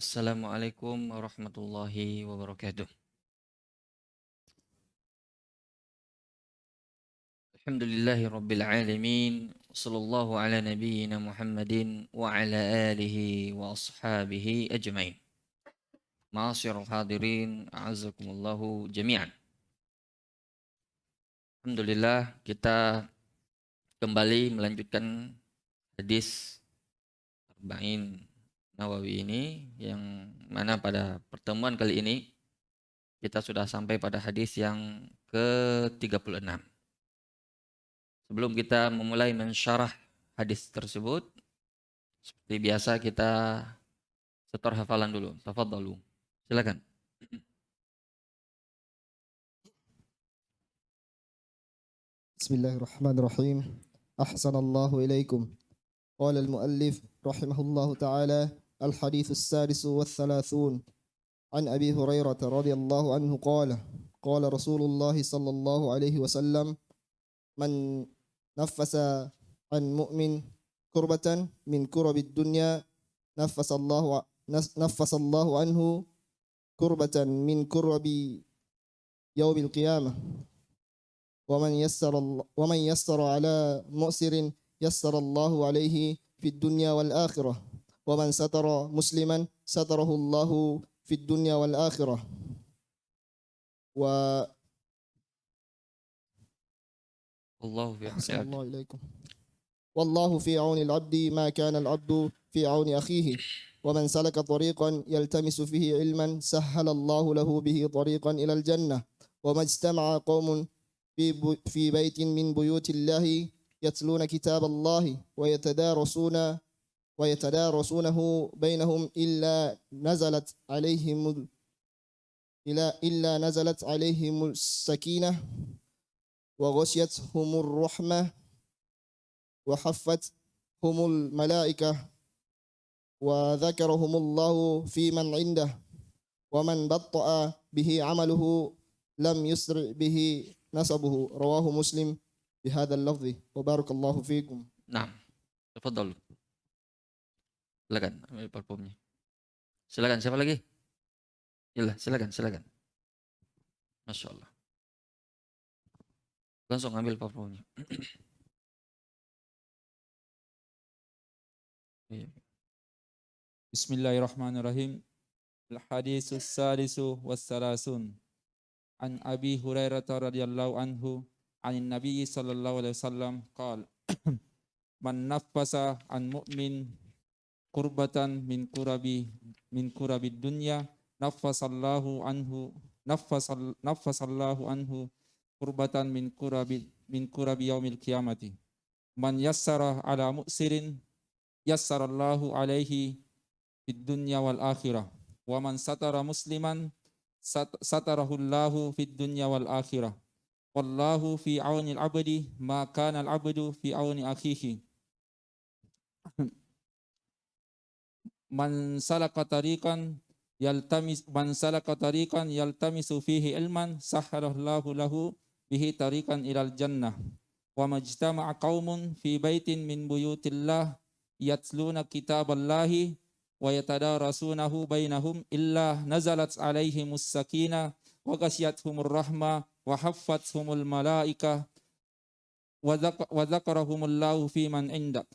Assalamualaikum warahmatullahi wabarakatuh. Alhamdulillahi rabbil alamin. Sallallahu ala nabiyyina Muhammadin wa ala alihi wa ashabihi ajmain. Ma'asyiral hadirin, a'azakumullahu jami'an. Alhamdulillah kita kembali melanjutkan hadis Arba'in Nawawi ini yang mana pada pertemuan kali ini kita sudah sampai pada hadis yang ke-36. Sebelum kita memulai mensyarah hadis tersebut, seperti biasa kita setor hafalan dulu. Tafadhalu. Silakan. Bismillahirrahmanirrahim. Ahsanallahu ilaikum. Qala al-muallif rahimahullahu ta'ala al-hadits as-sadis wa thalathun an Abi Hurairah radhiyallahu anhu qala Rasulullah sallallahu alaihi wasallam man naffasa an mu'min kurbatan min kurabid dunya naffasallahu anhu kurbatan min kurabi yaumil qiyamah. ومن يسر على مؤسر يسر الله عليه في الدنيا والآخرة ومن ستر مسلما ستره الله في الدنيا والآخرة و Allahu fi أحسن auni الله إليكم والله في عون العبد ما كان العبد في عون أخيه ومن سلك طريقا يلتمس فيه علما سهل الله له به طريقا إلى الجنة وما اجتمع قوم في بيت من بيوت الله يتلون كتاب الله ويتدارسونه بينهم إلا نزلت عليهم السكينة وغشيتهم الرحمة وحفتهم الملائكة وذكرهم الله في من عنده ومن بطأ به عمله لم يسرع به نسبه رواه مسلم بهذا اللفظ وبارك الله فيكم. Nah, tafadhalu. Silakan ambil parfumnya. Silakan, siapa lagi? Silakan. Masya Allah. Langsung ambil parfumnya. Iya. Bismillahirrahmanirrahim. Al-hadisus salisu wassalasun. An Abi Hurairah radhiyallahu anhu anin Nabi sallallahu alaihi wasallam qala man naffasa an mu'min kurbatan min kurabi dunya naffasallahu anhu kurbatan min kurabi yaumil qiyamati. Man yassara ala mu'sirin yassarallahu alaihi fid dunya wal akhirah. Wa man satara musliman satarahullahu fid dunya wal akhirah. Wallahu fi auni al-abdi ma kana al-abdu fi auni akhihi. Man salaka tariqan yaltamisu fihi ilman sahhalallahu lahu bihi tariqan ilal jannah. Wa majtama'a qaumun fi baitin min buyutillah yatluna kitaballahi wa yatadarasunahu bainahum illa nazalat alaihimus sakinah wa ghasyiyatuhumur rahmah wa haffathumul malaikah wa dzakarahumullahu fi man indak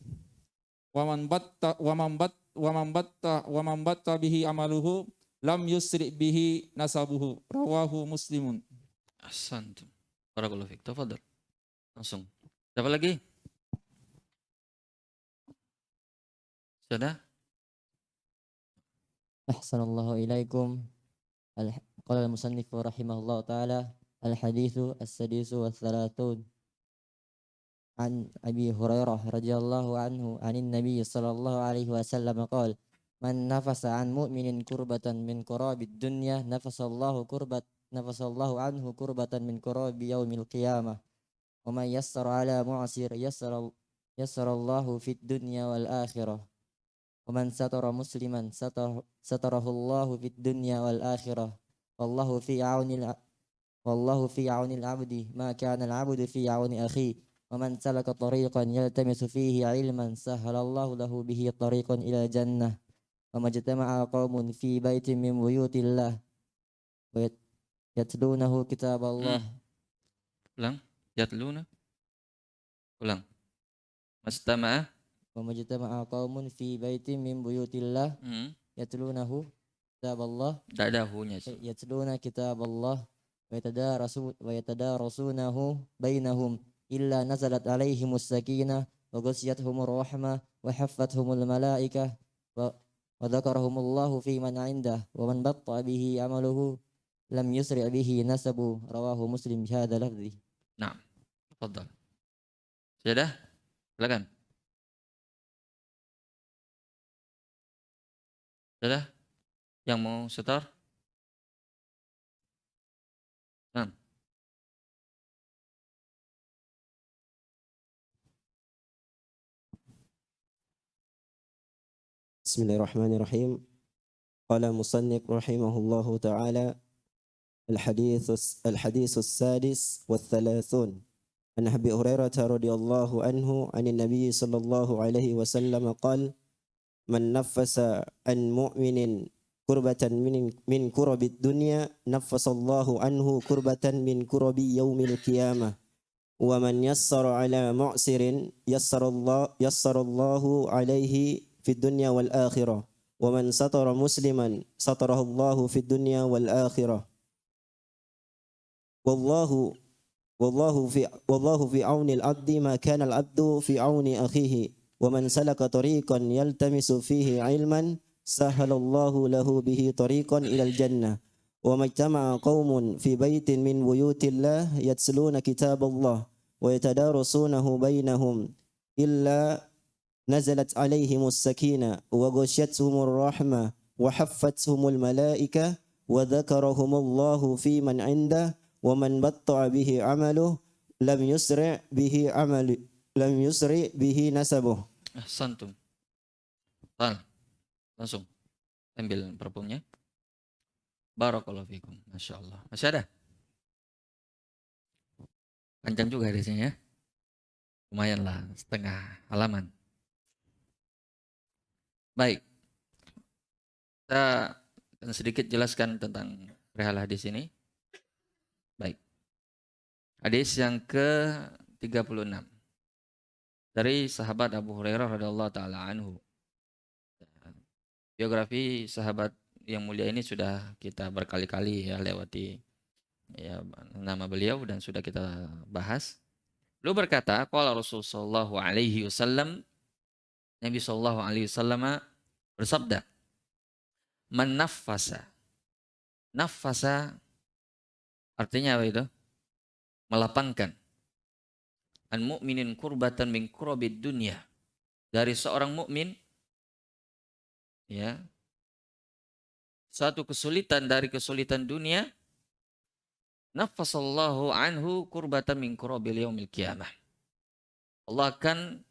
wa man batta bihi amaluhu lam yusri bihi nasabuhu rawahu muslimun. Ahsantum. Barakallahu fiik. Tafadhal. Langsung. Siapa lagi? Sudah? أحسن الله إليكم. قال المصنف رحمه الله تعالى الحديث السادس والثلاثون عن أبي هريرة رضي الله عنه عن النبي صلى الله عليه وسلم قال من نفس عن مؤمن كربة من كراب الدنيا نفس الله عنه كربة من كراب يوم القيامة ومن يسر على معسر يسر الله في الدنيا والآخرة ومن ستر مسلما ستره الله في الدنيا والآخرة والله في عون العبد ما كان العبد في عون أخيه ومن سلك طريقا يلتمس فيه علما سهل الله له به طريقا إلى الجنة وما اجتمع قوم في بيت من بيوت الله يتلونه كتاب الله Ulang. Yatluna. Ulang. Mastama'a. وما اجتمع قوم في بيت من بيوت الله يتلونه كتاب الله Tak ada hu-nya. يتلون كتاب الله ويتدارسونه بينهم إلا نزلت عليهم السكينة وغشيتهم الرحمة وحفتهم الملائكة وذكرهم الله في من عنده ومن بطأ به عمله لم يسرع به نسبه رواه مسلم بهذا لفظه. Nah, tafadhal. Sudah? Silakan. Sudah? Yang mau setor? Nah. بسم الله الرحمن الرحيم. قال مصنف رحمه الله تعالى: الحديث السادس والثلاثون عن أبي هريرة رضي الله عنه عن النبي صلى الله عليه وسلم قال: من نفس عن مؤمن كربة من كرب الدنيا نفس الله عنه كربة من كرب يوم القيامة، ومن يسر على معسر يسر الله عليه في الدنيا والآخرة، ومن ستر مسلما ستره الله في الدنيا والآخرة. والله في عون العبد ما كان العبد في عون أخيه، ومن سلك طريقا يلتمس فيه علما سهل الله له به طريقا إلى الجنة. وما اجتمع قوم في بيت من بيوت الله يتلون كتاب الله ويتدارسونه بينهم إلا نزلت عليهم السكينة وغشيتهم الرحمة وحفتهم الملائكة وذكرهم الله في من عنده ومن بطأ به عمله لم يسرع به نسبه. Ahsantum. Langsung ambil parfumnya. Barakallahu fikum. Masya Allah. Masih ada? Panjang juga hadisnya ya. Lumayan lah, setengah halaman. Baik. Kita akan sedikit jelaskan tentang perihal hadis ini. Baik. Hadis yang ke-36. Dari sahabat Abu Hurairah radhiyallahu taala anhu. Biografi sahabat yang mulia ini sudah kita berkali-kali ya lewati ya nama beliau dan sudah kita bahas. Beliau berkata, qala Rasul sallallahu alaihi wasallam, Nabi sallallahu alaihi wasallam bersabda, "Man naffasa." Naffasa artinya apa itu? Melapangkan. An mu'minin kurbatan min kurabid dunya. Dari seorang mukmin ya, satu kesulitan dari kesulitan dunia, naffasallahu anhu kurbatan min kurabil yaumil qiyamah. Allah akan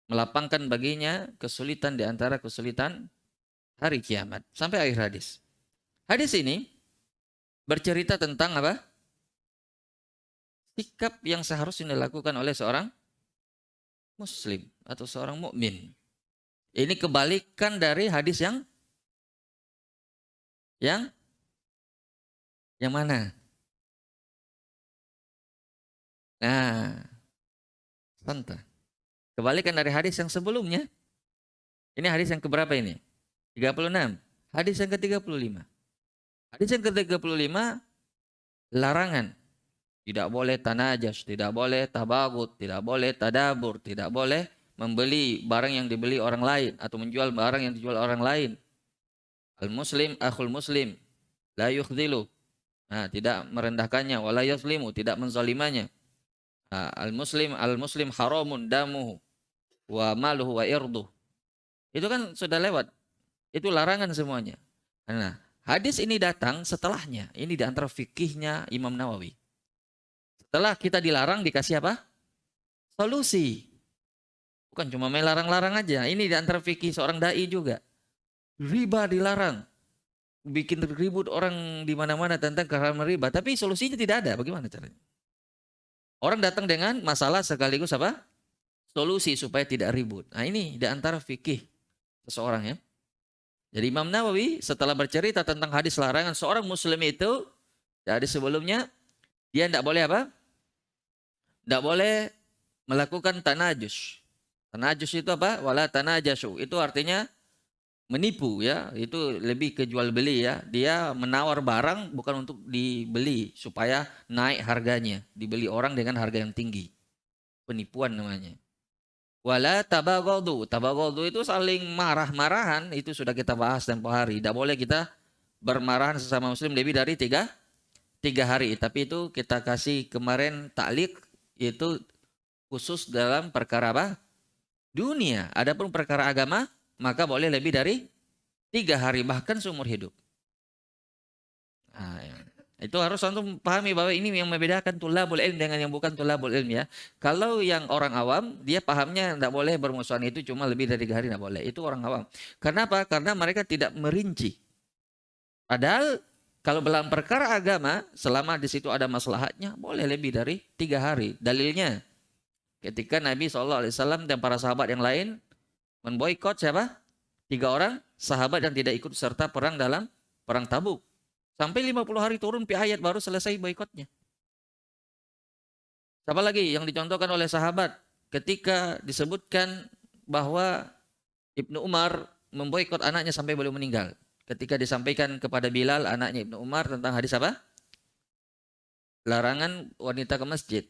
melapangkan baginya kesulitan di antara kesulitan hari kiamat. Sampai akhir hadis. Hadis ini bercerita tentang apa? Sikap yang seharusnya dilakukan oleh seorang muslim atau seorang mukmin. Ini kebalikan dari hadis yang mana? Nah, santai. Kebalikan dari hadis yang sebelumnya. Ini hadis yang keberapa ini? 36. Hadis yang ke-35. Hadis yang ke-35 larangan. Tidak boleh tanajas, tidak boleh tabagut, tidak boleh tadabur, tidak boleh membeli barang yang dibeli orang lain atau menjual barang yang dijual orang lain. Al-muslim akhul muslim, la yukhdilu. Nah, tidak merendahkannya, wala yuzlimu, tidak menzalimanya. Al-muslim haramun damuhu wa maluhu wa irduh. Itu kan sudah lewat. Itu larangan semuanya. Nah, hadis ini datang setelahnya. Ini di antara fikihnya Imam Nawawi. Setelah kita dilarang dikasih apa? Solusi. Bukan cuma main larang-larang aja. Ini di antara fikih seorang dai juga. Riba dilarang. Bikin ribut orang di mana-mana tentang keharaman riba, tapi solusinya tidak ada. Bagaimana caranya? Orang datang dengan masalah sekaligus apa? Solusi supaya tidak ribut. Nah, ini di antara fikih seseorang ya. Jadi Imam Nawawi setelah bercerita tentang hadis larangan seorang muslim itu dari sebelumnya dia tidak boleh apa? Tidak boleh melakukan tanajus. Tanajus itu apa? Wala tanajasu. Itu artinya menipu ya. Itu lebih ke jual beli ya. Dia menawar barang bukan untuk dibeli supaya naik harganya. Dibeli orang dengan harga yang tinggi. Penipuan namanya. Wala tabaghadu. Tabaghadu itu saling marah-marahan. Itu sudah kita bahas tempoh hari. Tidak boleh kita bermarahan sesama muslim lebih dari tiga hari. Tapi itu kita kasih kemarin taklik. Itu khusus dalam perkara apa? Dunia. Adapun perkara agama, maka boleh lebih dari 3 hari, bahkan seumur hidup. Nah, itu harus antum pahami bahwa ini yang membedakan tulabul ilm dengan yang bukan tulabul ilm ya. Kalau yang orang awam, dia pahamnya tidak boleh bermusuhan itu cuma lebih dari 3 hari, tidak boleh. Itu orang awam. Kenapa? Karena mereka tidak merinci. Padahal kalau dalam perkara agama, selama di situ ada maslahatnya, boleh lebih dari 3 hari. Dalilnya, ketika Nabi SAW dan para sahabat yang lain memboikot siapa? 3 orang sahabat yang tidak ikut serta perang dalam perang Tabuk. Sampai 50 hari turun ayat baru selesai boikotnya. Siapa lagi yang dicontohkan oleh sahabat ketika disebutkan bahwa Ibnu Umar memboikot anaknya sampai beliau meninggal. Ketika disampaikan kepada Bilal anaknya Ibnu Umar tentang hadis apa? Larangan wanita ke masjid.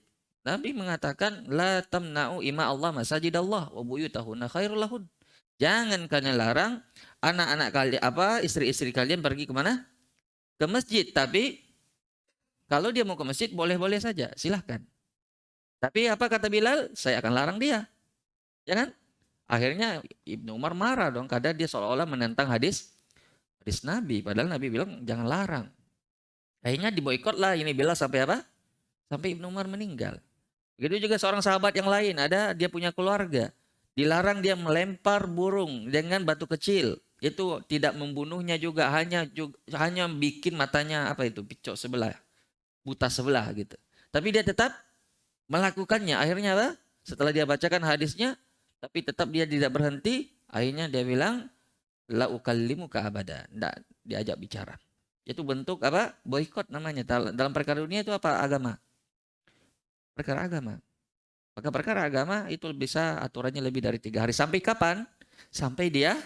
Nabi mengatakan la tamna'u ima Allah masajidallah wa buyutahunna khairul lahun. Jangan kalian larang anak-anak kalian istri-istri kalian pergi kemana? Ke masjid. Tapi kalau dia mau ke masjid boleh-boleh saja, silahkan. Tapi apa kata Bilal? Saya akan larang dia. Ya kan? Akhirnya Ibnu Umar marah dong karena dia seolah-olah menentang hadis Nabi. Padahal Nabi bilang jangan larang. Akhirnya diboikot lah ini Bilal sampai apa? Sampai Ibnu Umar meninggal. Begitu juga seorang sahabat yang lain, ada dia punya keluarga. Dilarang dia melempar burung dengan batu kecil. Itu tidak membunuhnya juga, hanya bikin matanya apa itu, picok sebelah, buta sebelah gitu. Tapi dia tetap melakukannya. Akhirnya apa? Setelah dia bacakan hadisnya, tapi tetap dia tidak berhenti. Akhirnya dia bilang, la ukallimuka abada. Tidak diajak bicara. Itu bentuk apa? Boikot namanya. Dalam perkara dunia itu apa? Agama. Perkara agama. Maka perkara agama itu bisa aturannya lebih dari 3 hari. Sampai kapan? Sampai dia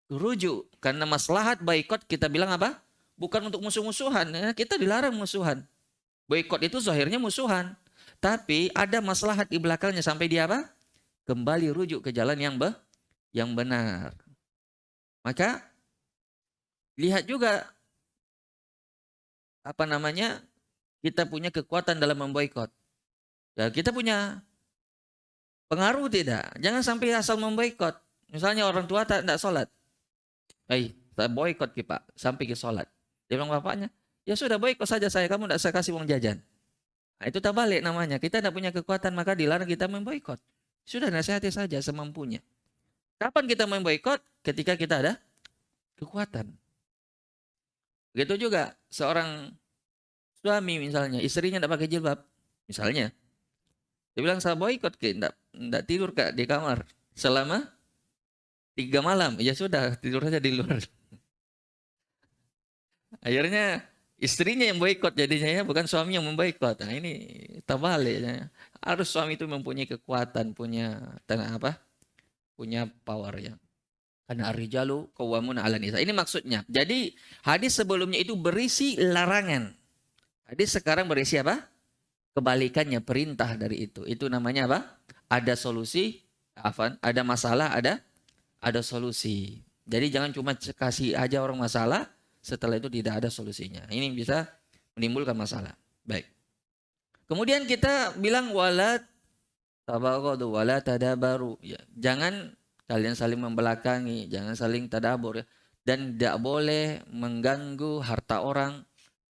rujuk. Karena maslahat boikot kita bilang apa? Bukan untuk musuh-musuhan. Ya, kita dilarang musuhan. Boikot itu zahirnya musuhan. Tapi ada maslahat di belakangnya sampai dia apa? Kembali rujuk ke jalan yang benar. Maka lihat juga apa namanya? Kita punya kekuatan dalam memboikot. Ya, kita punya pengaruh tidak? Jangan sampai asal memboikot. Misalnya orang tua tidak sholat. Kita boikot Pak sampai ke sholat. Dia bilang bapaknya, ya sudah boikot saja saya, kamu tidak saya kasih uang jajan. Nah, itu terbalik namanya. Kita tidak punya kekuatan maka dilarang kita memboikot. Sudah nasihati saja semampunya. Kapan kita memboikot? Ketika kita ada kekuatan. Begitu juga seorang suami misalnya, istrinya tidak pakai jilbab. Misalnya, dia bilang saya boikot, tidak tidur Kak di kamar selama 3 malam. Ya sudah, tidur saja di luar. Akhirnya istrinya yang boikot jadinya ya, bukan suami yang memboikot. Nah ini terbalik. Ya. Harus suami itu mempunyai kekuatan, punya power ya. Karena ar-rijalu qawwamuna 'alan nisa. Ini maksudnya. Jadi hadis sebelumnya itu berisi larangan. Hadis sekarang berisi apa? Kebalikannya, perintah dari itu. Itu namanya apa? Ada solusi, ada masalah, ada solusi. Jadi jangan cuma kasih aja orang masalah, setelah itu tidak ada solusinya. Ini bisa menimbulkan masalah. Baik. Kemudian kita bilang wala tabaghadu wala tadabaru. Ya, jangan kalian saling membelakangi, jangan saling tadabur ya. Dan tidak boleh mengganggu harta orang,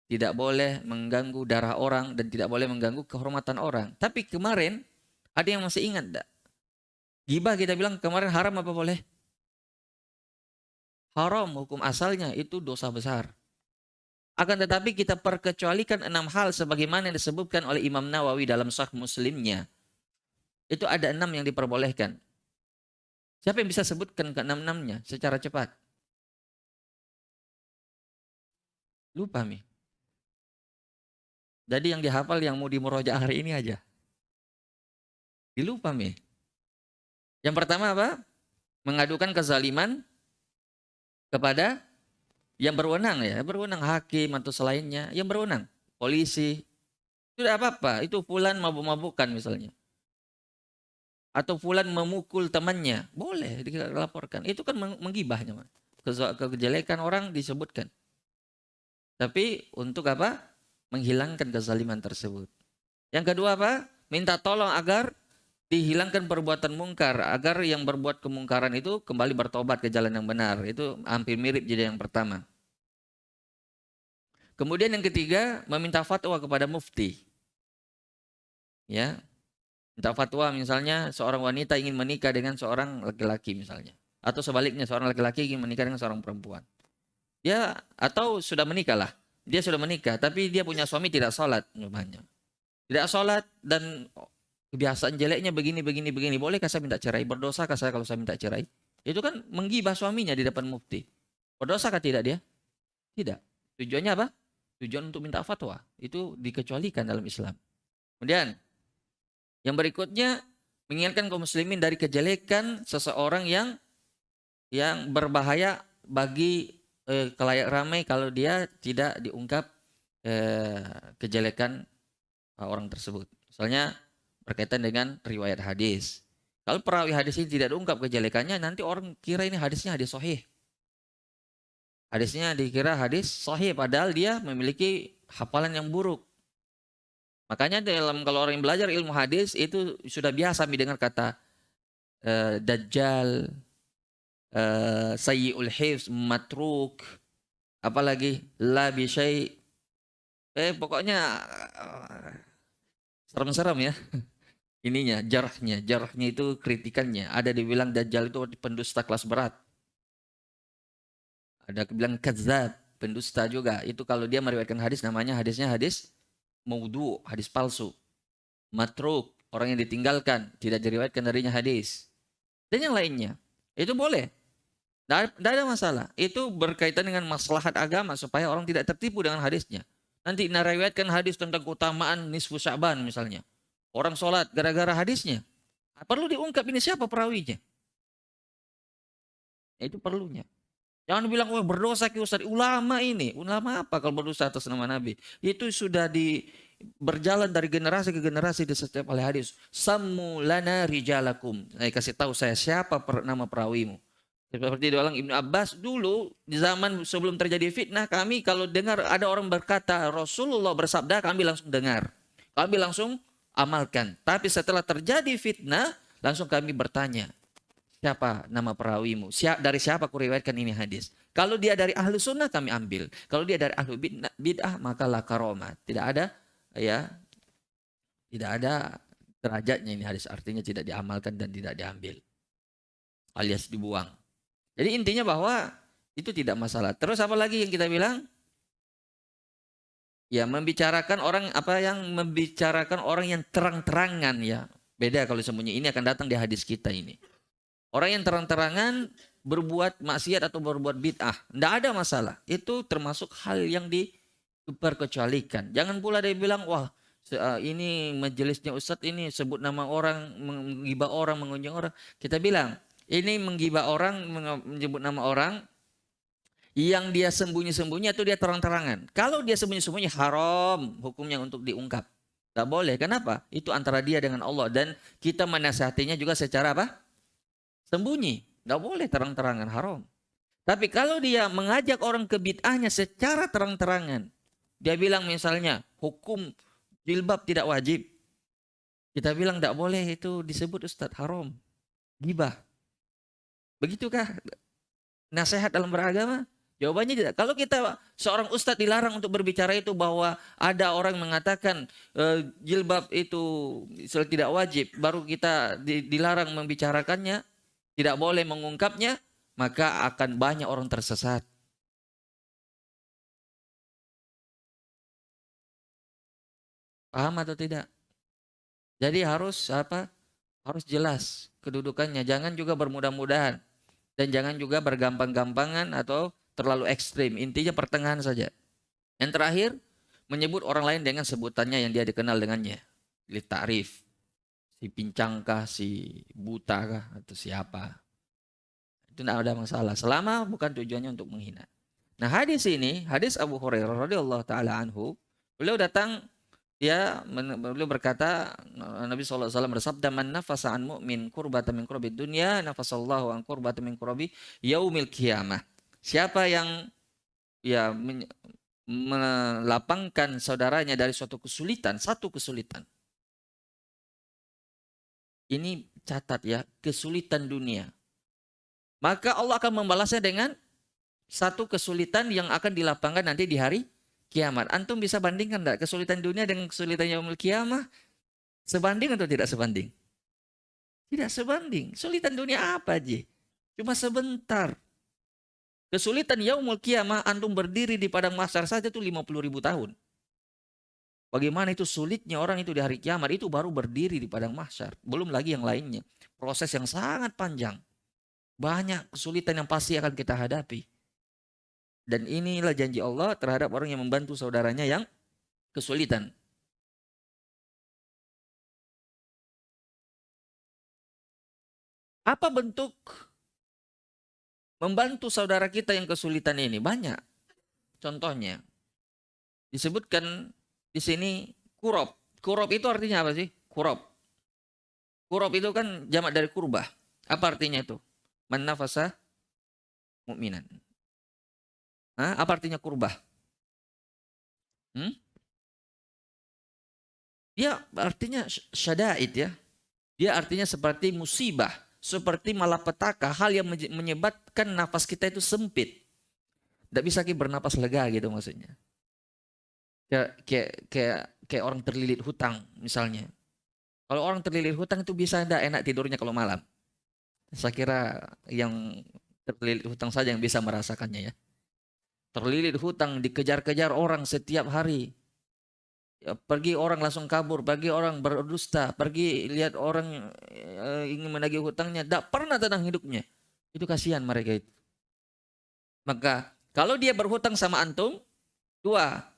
tidak boleh mengganggu darah orang, dan tidak boleh mengganggu kehormatan orang. Tapi kemarin ada yang masih ingat enggak? Gibah kita bilang kemarin haram apa boleh? Haram, hukum asalnya itu dosa besar. Akan tetapi kita perkecualikan 6 hal sebagaimana yang disebutkan oleh Imam Nawawi dalam Sahih Muslimnya. Itu ada 6 yang diperbolehkan. Siapa yang bisa sebutkan ke 6-6-nya secara cepat? Lupa Mi. Jadi yang dihafal yang mau dimurojaah hari ini aja. Dilupa Mi. Yang pertama apa? Mengadukan kezaliman kepada yang berwenang ya. Berwenang hakim atau selainnya. Yang berwenang. Polisi. Tidak apa-apa. Itu fulan mabuk-mabukan misalnya. Atau fulan memukul temannya. Boleh dilaporkan. Itu kan menggibahnya. Kejelekan orang disebutkan. Tapi untuk apa? Menghilangkan kezaliman tersebut. Yang kedua apa? Minta tolong agar dihilangkan perbuatan mungkar. Agar yang berbuat kemungkaran itu kembali bertobat ke jalan yang benar. Itu hampir mirip jadi yang pertama. Kemudian yang ketiga, meminta fatwa kepada mufti. Ya, minta fatwa misalnya seorang wanita ingin menikah dengan seorang laki-laki misalnya. Atau sebaliknya seorang laki-laki ingin menikah dengan seorang perempuan. Dia atau sudah menikah lah. Dia sudah menikah tapi dia punya suami tidak sholat. Tidak sholat dan kebiasaan jeleknya begini. Bolehkah saya minta cerai? Berdosakah saya kalau saya minta cerai? Itu kan menggibah suaminya di depan mufti. Berdosakah tidak dia? Tidak. Tujuannya apa? Tujuan untuk minta fatwa. Itu dikecualikan dalam Islam. Kemudian yang berikutnya mengingatkan kaum muslimin dari kejelekan seseorang yang berbahaya bagi kelayak ramai kalau dia tidak diungkap kejelekan orang tersebut. Misalnya berkaitan dengan riwayat hadis. Kalau perawi hadis ini tidak diungkap kejelekannya, nanti orang kira ini hadisnya hadis sahih. Hadisnya dikira hadis sahih padahal dia memiliki hafalan yang buruk. Makanya kalau orang yang belajar ilmu hadis itu sudah biasa mendengar kata dajjal, sayyi'ul hifz, matruk, apalagi la bi syai'. Pokoknya serem-serem ya. Ininya, jarahnya itu kritikannya. Ada dibilang dajjal itu pendusta kelas berat. Ada bilang kadzdzab, pendusta juga. Itu kalau dia meriwayatkan hadis namanya hadisnya hadis maudhu, hadis palsu. Matruk, orang yang ditinggalkan, tidak diriwayatkan darinya hadis. Dan yang lainnya. Itu boleh. Tidak ada masalah. Itu berkaitan dengan maslahat agama supaya orang tidak tertipu dengan hadisnya. Nanti meriwayatkan hadis tentang keutamaan nisfu Sya'ban misalnya. Orang sholat gara-gara hadisnya. Perlu diungkap ini siapa perawinya. Itu perlunya. Jangan bilang, wah berdosa ki Ustaz. Ulama ini. Ulama apa kalau berdosa atas nama Nabi? Itu sudah berjalan dari generasi ke generasi di setiap ahli hadis. Sammu lana rijalakum. Kasih tahu saya siapa nama perawimu. Seperti diulang Ibnu Abbas dulu di zaman sebelum terjadi fitnah, kami kalau dengar ada orang berkata Rasulullah bersabda, kami langsung dengar. Kami langsung amalkan. Tapi setelah terjadi fitnah, langsung kami bertanya, siapa nama perawimu? Dari siapa kuriwayatkan ini hadis? Kalau dia dari ahlu sunnah kami ambil. Kalau dia dari ahlu bid'ah maka la karomah. Tidak ada derajatnya ini hadis. Artinya tidak diamalkan dan tidak diambil. Alias dibuang. Jadi intinya bahwa itu tidak masalah. Terus apa lagi yang kita bilang? Ya membicarakan orang yang terang-terangan ya. Beda kalau sembunyi. Ini akan datang di hadis kita ini. Orang yang terang-terangan berbuat maksiat atau berbuat bid'ah. Tidak ada masalah. Itu termasuk hal yang diperkecualikan. Jangan pula dia bilang, wah ini majelisnya Ustadz ini sebut nama orang, menggibah orang, mengunjung orang. Kita bilang, ini menggibah orang, menyebut nama orang yang dia sembunyi-sembunyi atau dia terang-terangan. Kalau dia sembunyi-sembunyi haram hukumnya untuk diungkap. Tak boleh. Kenapa? Itu antara dia dengan Allah. Dan kita menasihatinya juga secara apa? Sembunyi. Tak boleh terang-terangan, haram. Tapi kalau dia mengajak orang ke bid'ahnya secara terang-terangan. Dia bilang misalnya hukum jilbab tidak wajib. Kita bilang tak boleh itu disebut Ustadz, haram. Gibah. Begitukah nasihat dalam beragama? Jawabannya tidak. Kalau kita seorang ustadz dilarang untuk berbicara itu bahwa ada orang mengatakan jilbab itu tidak wajib, baru kita dilarang membicarakannya, tidak boleh mengungkapnya, maka akan banyak orang tersesat. Paham atau tidak? Jadi harus apa? Harus jelas kedudukannya. Jangan juga bermudah-mudahan. Dan jangan juga bergampang-gampangan atau terlalu ekstrim. Intinya pertengahan saja. Yang terakhir, menyebut orang lain dengan sebutannya yang dia dikenal dengannya. Ta'rif. Si pincangkah, si butakah, atau siapa. Itu tidak ada masalah. Selama bukan tujuannya untuk menghina. Nah hadis ini, hadis Abu Hurairah radhiyallahu taala anhu, beliau datang, beliau berkata, Nabi SAW bersabda, man nafasa an mu'min kurbatan min kurbi dunya, nafasallahu an kurbatan min kurbi yaumil qiyamah. Siapa yang melapangkan saudaranya dari suatu kesulitan, satu kesulitan. Ini catat ya, kesulitan dunia. Maka Allah akan membalasnya dengan satu kesulitan yang akan dilapangkan nanti di hari kiamat. Antum bisa bandingkan enggak kesulitan dunia dengan kesulitan yaumul kiamah? Sebanding atau tidak sebanding? Tidak sebanding. Kesulitan dunia apa aja? Cuma sebentar. Kesulitan yaumul kiamah, antum berdiri di padang mahsyar saja itu 50.000 tahun. Bagaimana itu sulitnya orang itu di hari kiamat, itu baru berdiri di padang mahsyar. Belum lagi yang lainnya. Proses yang sangat panjang. Banyak kesulitan yang pasti akan kita hadapi. Dan inilah janji Allah terhadap orang yang membantu saudaranya yang kesulitan. Apa bentuk membantu saudara kita yang kesulitan ini? Banyak. Contohnya, disebutkan di sini kurab. Kurab itu artinya apa sih? Kurab. Kurab itu kan jamak dari kurbah. Apa artinya itu? Man nafasa mu'minan. Apa artinya kurbah? Dia artinya syada'id ya. Dia artinya seperti musibah, seperti malapetaka, hal yang menyebabkan nafas kita itu sempit. Tidak bisa lagi bernapas lega gitu maksudnya. Kayak orang terlilit hutang misalnya. Kalau orang terlilit hutang itu bisa tidak enak tidurnya kalau malam. Saya kira yang terlilit hutang saja yang bisa merasakannya ya. Terlilit hutang, dikejar-kejar orang setiap hari. Ya, pergi orang langsung kabur, pergi orang berdusta, pergi lihat orang ingin menagih hutangnya, tidak pernah tenang hidupnya. Itu kasihan mereka itu. Maka kalau dia berhutang sama antum, dua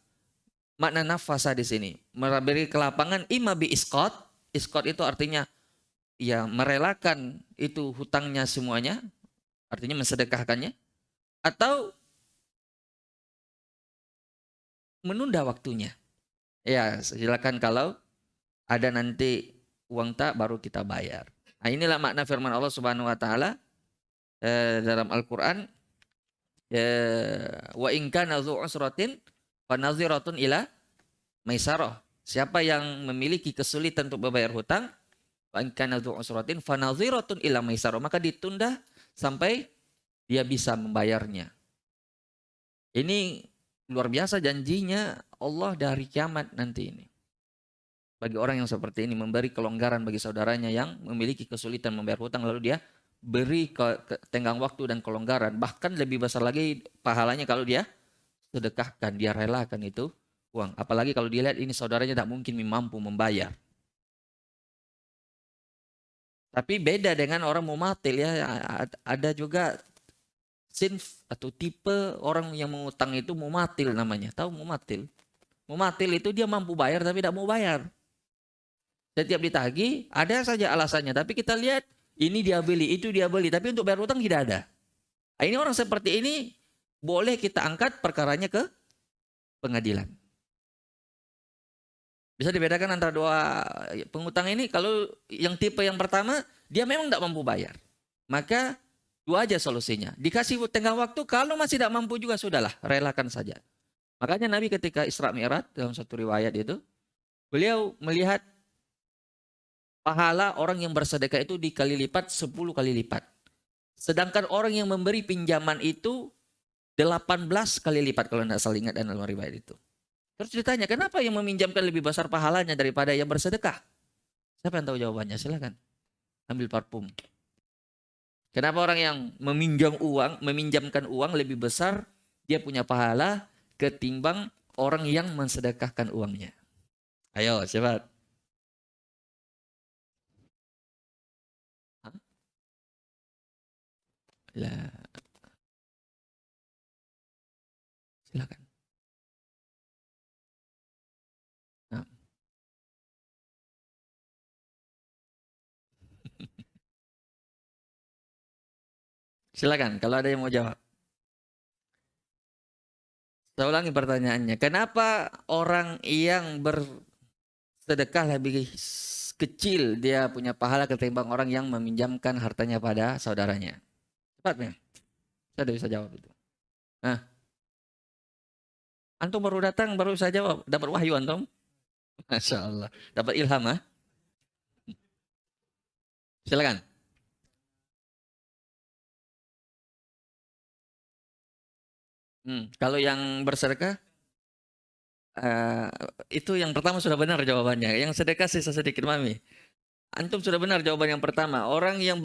makna nafasa di sini. Memberi kelapangan imma bi isqat. Isqat itu artinya ya merelakan itu hutangnya semuanya, artinya mensedekahkannya, atau menunda waktunya. Ya silakan kalau ada nanti uang tak baru kita bayar. Nah inilah makna firman Allah Subhanahu Wa Taala dalam Al-Quran. Wa in kana dzu usratin fa nadhiratun ila maisarah. Siapa yang memiliki kesulitan untuk membayar hutang, wa in kana dzu usratin fa nadhiratun ila maisarah, maka ditunda sampai dia bisa membayarnya. Ini luar biasa janjinya Allah dari kiamat nanti ini. Bagi orang yang seperti ini, memberi kelonggaran bagi saudaranya yang memiliki kesulitan membayar hutang, lalu dia beri tenggang waktu dan kelonggaran. Bahkan lebih besar lagi pahalanya kalau dia sedekahkan, dia relakan itu uang. Apalagi kalau dilihat ini saudaranya tak mungkin mampu membayar. Tapi beda dengan orang mumatil ya. Ada juga sinf atau tipe orang yang mengutang itu mumatil namanya. Tahu mumatil? Mumatil itu dia mampu bayar tapi tidak mau bayar. Setiap ditagih ada saja alasannya. Tapi kita lihat ini dia beli, itu dia beli. Tapi untuk bayar utang tidak ada. Nah, ini orang seperti ini boleh kita angkat perkaranya ke pengadilan. Bisa dibedakan antara dua pengutang ini. Kalau yang tipe yang pertama, dia memang tidak mampu bayar. Maka dua aja solusinya. Dikasih tenggang waktu, kalau masih tidak mampu juga sudahlah, relakan saja. Makanya Nabi ketika Isra Mi'raj dalam satu riwayat itu, beliau melihat pahala orang yang bersedekah itu dikali lipat 10 kali lipat. Sedangkan orang yang memberi pinjaman itu 18 kali lipat kalau tidak salah ingat dalam riwayat itu. Terus ditanya, kenapa yang meminjamkan lebih besar pahalanya daripada yang bersedekah? Siapa yang tahu jawabannya? Silakan. Ambil parfum. Kenapa orang yang meminjamkan uang lebih besar, dia punya pahala ketimbang orang yang mensedekahkan uangnya? Ayo, cepat. Lah. Silakan. Silakan kalau ada yang mau jawab. Saya ulangi pertanyaannya. Kenapa orang yang bersedekah lebih kecil dia punya pahala ketimbang orang yang meminjamkan hartanya pada saudaranya? Cepatnya. Saya tidak bisa jawab itu. Nah, antum baru datang baru saya jawab. Dapat wahyu antum? Masya Allah. Dapat ilham, ah? Silakan. Kalau yang bersedekah, eh, itu yang pertama sudah benar jawabannya. Yang sedekah sisa sedikit, Mami. Antum sudah benar jawaban yang pertama. Orang yang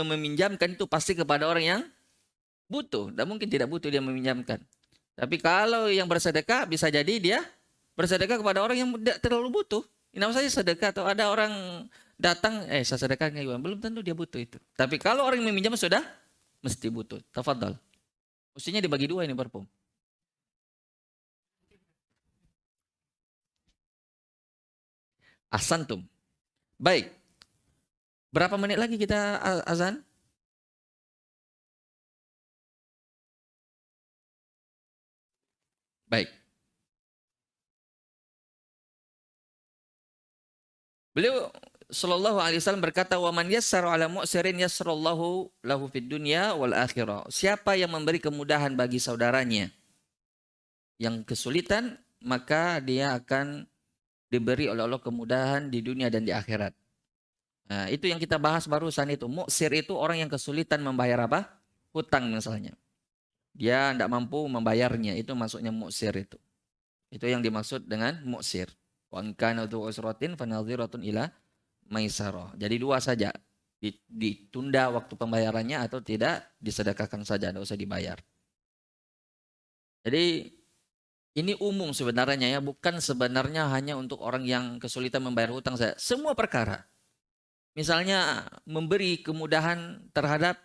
meminjamkan itu pasti kepada orang yang butuh. Dan mungkin tidak butuh dia meminjamkan. Tapi kalau yang bersedekah bisa jadi dia bersedekah kepada orang yang tidak terlalu butuh. Nama saja sedekah atau ada orang datang, saya sedekah belum tentu dia butuh itu. Tapi kalau orang yang meminjam sudah mesti butuh. Tafadhal. Mestinya dibagi dua ini parfum. Ahsantum. Baik. Berapa menit lagi kita azan? Baik. Beliau sallallahu alaihi wasallam berkata, "Wa man yassara 'ala mu'sirin yassarallahu lahu fid dunya wal akhirah." Siapa yang memberi kemudahan bagi saudaranya yang kesulitan, maka dia akan diberi oleh Allah kemudahan di dunia dan di akhirat. Nah, itu yang kita bahas barusan itu. Mu'sir itu orang yang kesulitan membayar apa? Hutang misalnya. Dia tidak mampu membayarnya, itu maksudnya mu'sir itu. Itu yang dimaksud dengan mu'sir. Wa in kana dzu usratin fanadhiratun ila maisarah. Jadi dua saja. Ditunda waktu pembayarannya atau tidak disedekahkan saja, tidak usah dibayar. Jadi ini umum sebenarnya ya, bukan sebenarnya hanya untuk orang yang kesulitan membayar hutang saja. Semua perkara. Misalnya memberi kemudahan terhadap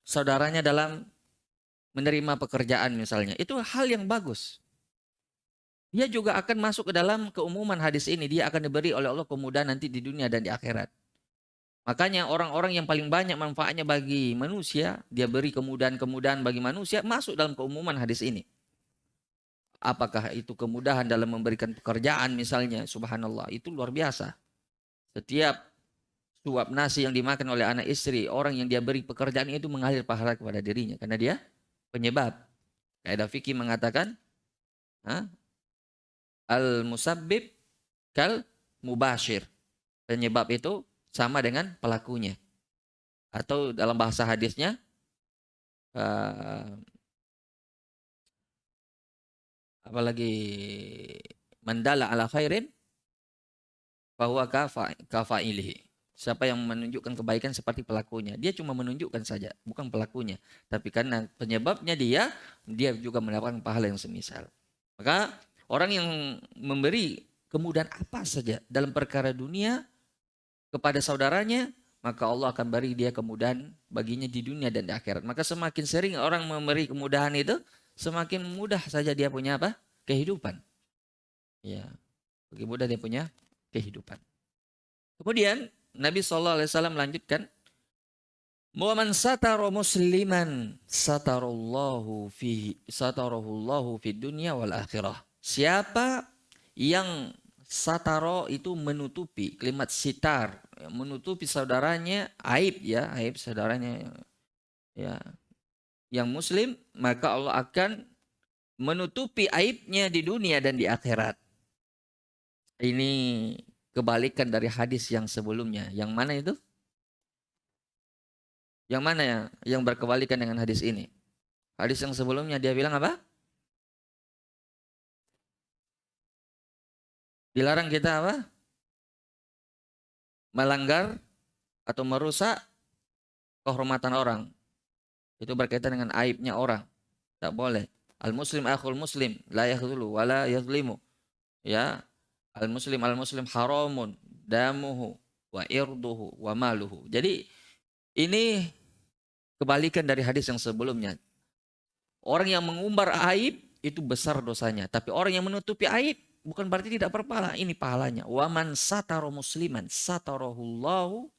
saudaranya dalam menerima pekerjaan misalnya. Itu hal yang bagus. Dia juga akan masuk ke dalam keumuman hadis ini. Dia akan diberi oleh Allah kemudahan nanti di dunia dan di akhirat. Makanya orang-orang yang paling banyak manfaatnya bagi manusia, dia beri kemudahan-kemudahan bagi manusia, masuk dalam keumuman hadis ini. Apakah itu kemudahan dalam memberikan pekerjaan misalnya, subhanallah, itu luar biasa. Setiap suap nasi yang dimakan oleh anak istri, orang yang dia beri pekerjaan itu mengalir pahala kepada dirinya. Karena dia penyebab. Kaidah fikih mengatakan, al-musabbib kal mubashir. Penyebab itu sama dengan pelakunya. Atau dalam bahasa hadisnya, apalagi mandala ala khairin bahwa kafailihi. Siapa yang menunjukkan kebaikan seperti pelakunya. Dia cuma menunjukkan saja, bukan pelakunya. Tapi karena penyebabnya dia juga mendapatkan pahala yang semisal. Maka orang yang memberi kemudahan apa saja dalam perkara dunia kepada saudaranya, maka Allah akan beri dia kemudahan baginya di dunia dan di akhirat. Maka semakin sering orang memberi kemudahan itu, semakin mudah saja dia punya apa? Kehidupan. Ya, bagi mudah dia punya kehidupan. Kemudian Nabi SAW melanjutkan, "Wa man satara musliman satarallahu fid dunya wal akhirah." Siapa yang sataro itu menutupi, kalimat sitar, menutupi saudaranya aib ya, aib saudaranya ya, yang muslim, maka Allah akan menutupi aibnya di dunia dan di akhirat. Ini kebalikan dari hadis yang sebelumnya. Yang mana itu? Yang mana ya yang berkebalikan dengan hadis ini? Hadis yang sebelumnya dia bilang apa? Dilarang kita apa? Melanggar atau merusak kehormatan orang. Itu berkaitan dengan aibnya orang. Tak boleh. Al-muslim akhul muslim, la yakhdhulu wa la yazlimu. Ya, al-muslim haramun damuhu wa irduhu wa maluhu. Jadi ini kebalikan dari hadis yang sebelumnya. Orang yang mengumbar aib itu besar dosanya, tapi orang yang menutupi aib bukan berarti tidak berpahala. Ini pahalanya. Wa man satara musliman satarahullahu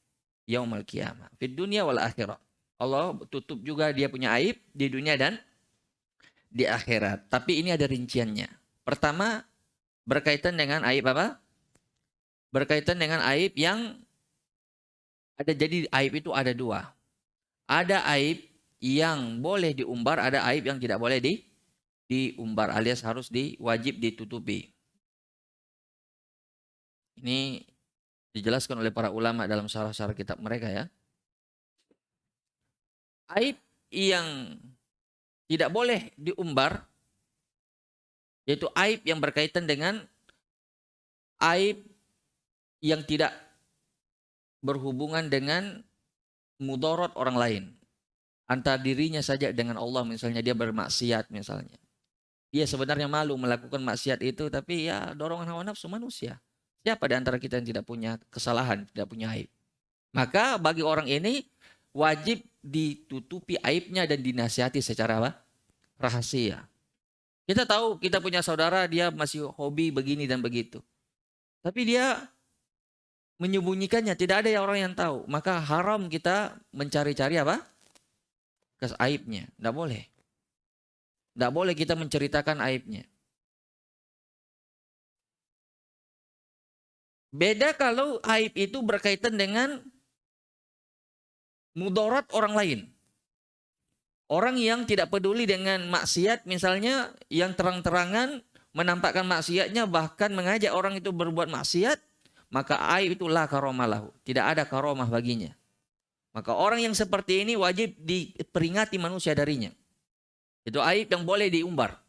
yaumal qiyamah fid dunya wal akhirah. Allah tutup juga dia punya aib di dunia dan di akhirat. Tapi ini ada rinciannya. Pertama, berkaitan dengan aib apa? Berkaitan dengan aib yang ada. Jadi aib itu ada dua. Ada aib yang boleh diumbar, ada aib yang tidak boleh diumbar alias harus wajib ditutupi. Ini dijelaskan oleh para ulama dalam syarah-syarah kitab mereka ya. Aib yang tidak boleh diumbar yaitu aib yang berkaitan dengan aib yang tidak berhubungan dengan mudarat orang lain. Antara dirinya saja dengan Allah, misalnya dia bermaksiat misalnya. Dia sebenarnya malu melakukan maksiat itu, tapi ya dorongan hawa nafsu manusia. Siapa di antara kita yang tidak punya kesalahan, tidak punya aib? Maka bagi orang ini wajib ditutupi aibnya dan dinasihati secara apa? Rahasia. Kita tahu kita punya saudara dia masih hobi begini dan begitu. Tapi dia menyembunyikannya, tidak ada orang yang tahu. Maka haram kita mencari-cari apa? Aibnya. Tidak boleh. Tidak boleh kita menceritakan aibnya. Beda kalau aib itu berkaitan dengan mudarat orang lain. Orang yang tidak peduli dengan maksiat misalnya, yang terang-terangan menampakkan maksiatnya, bahkan mengajak orang itu berbuat maksiat, maka aib itu la karomah lahu. Tidak ada karomah baginya. Maka orang yang seperti ini wajib diperingati manusia darinya. Itu aib yang boleh diumbar.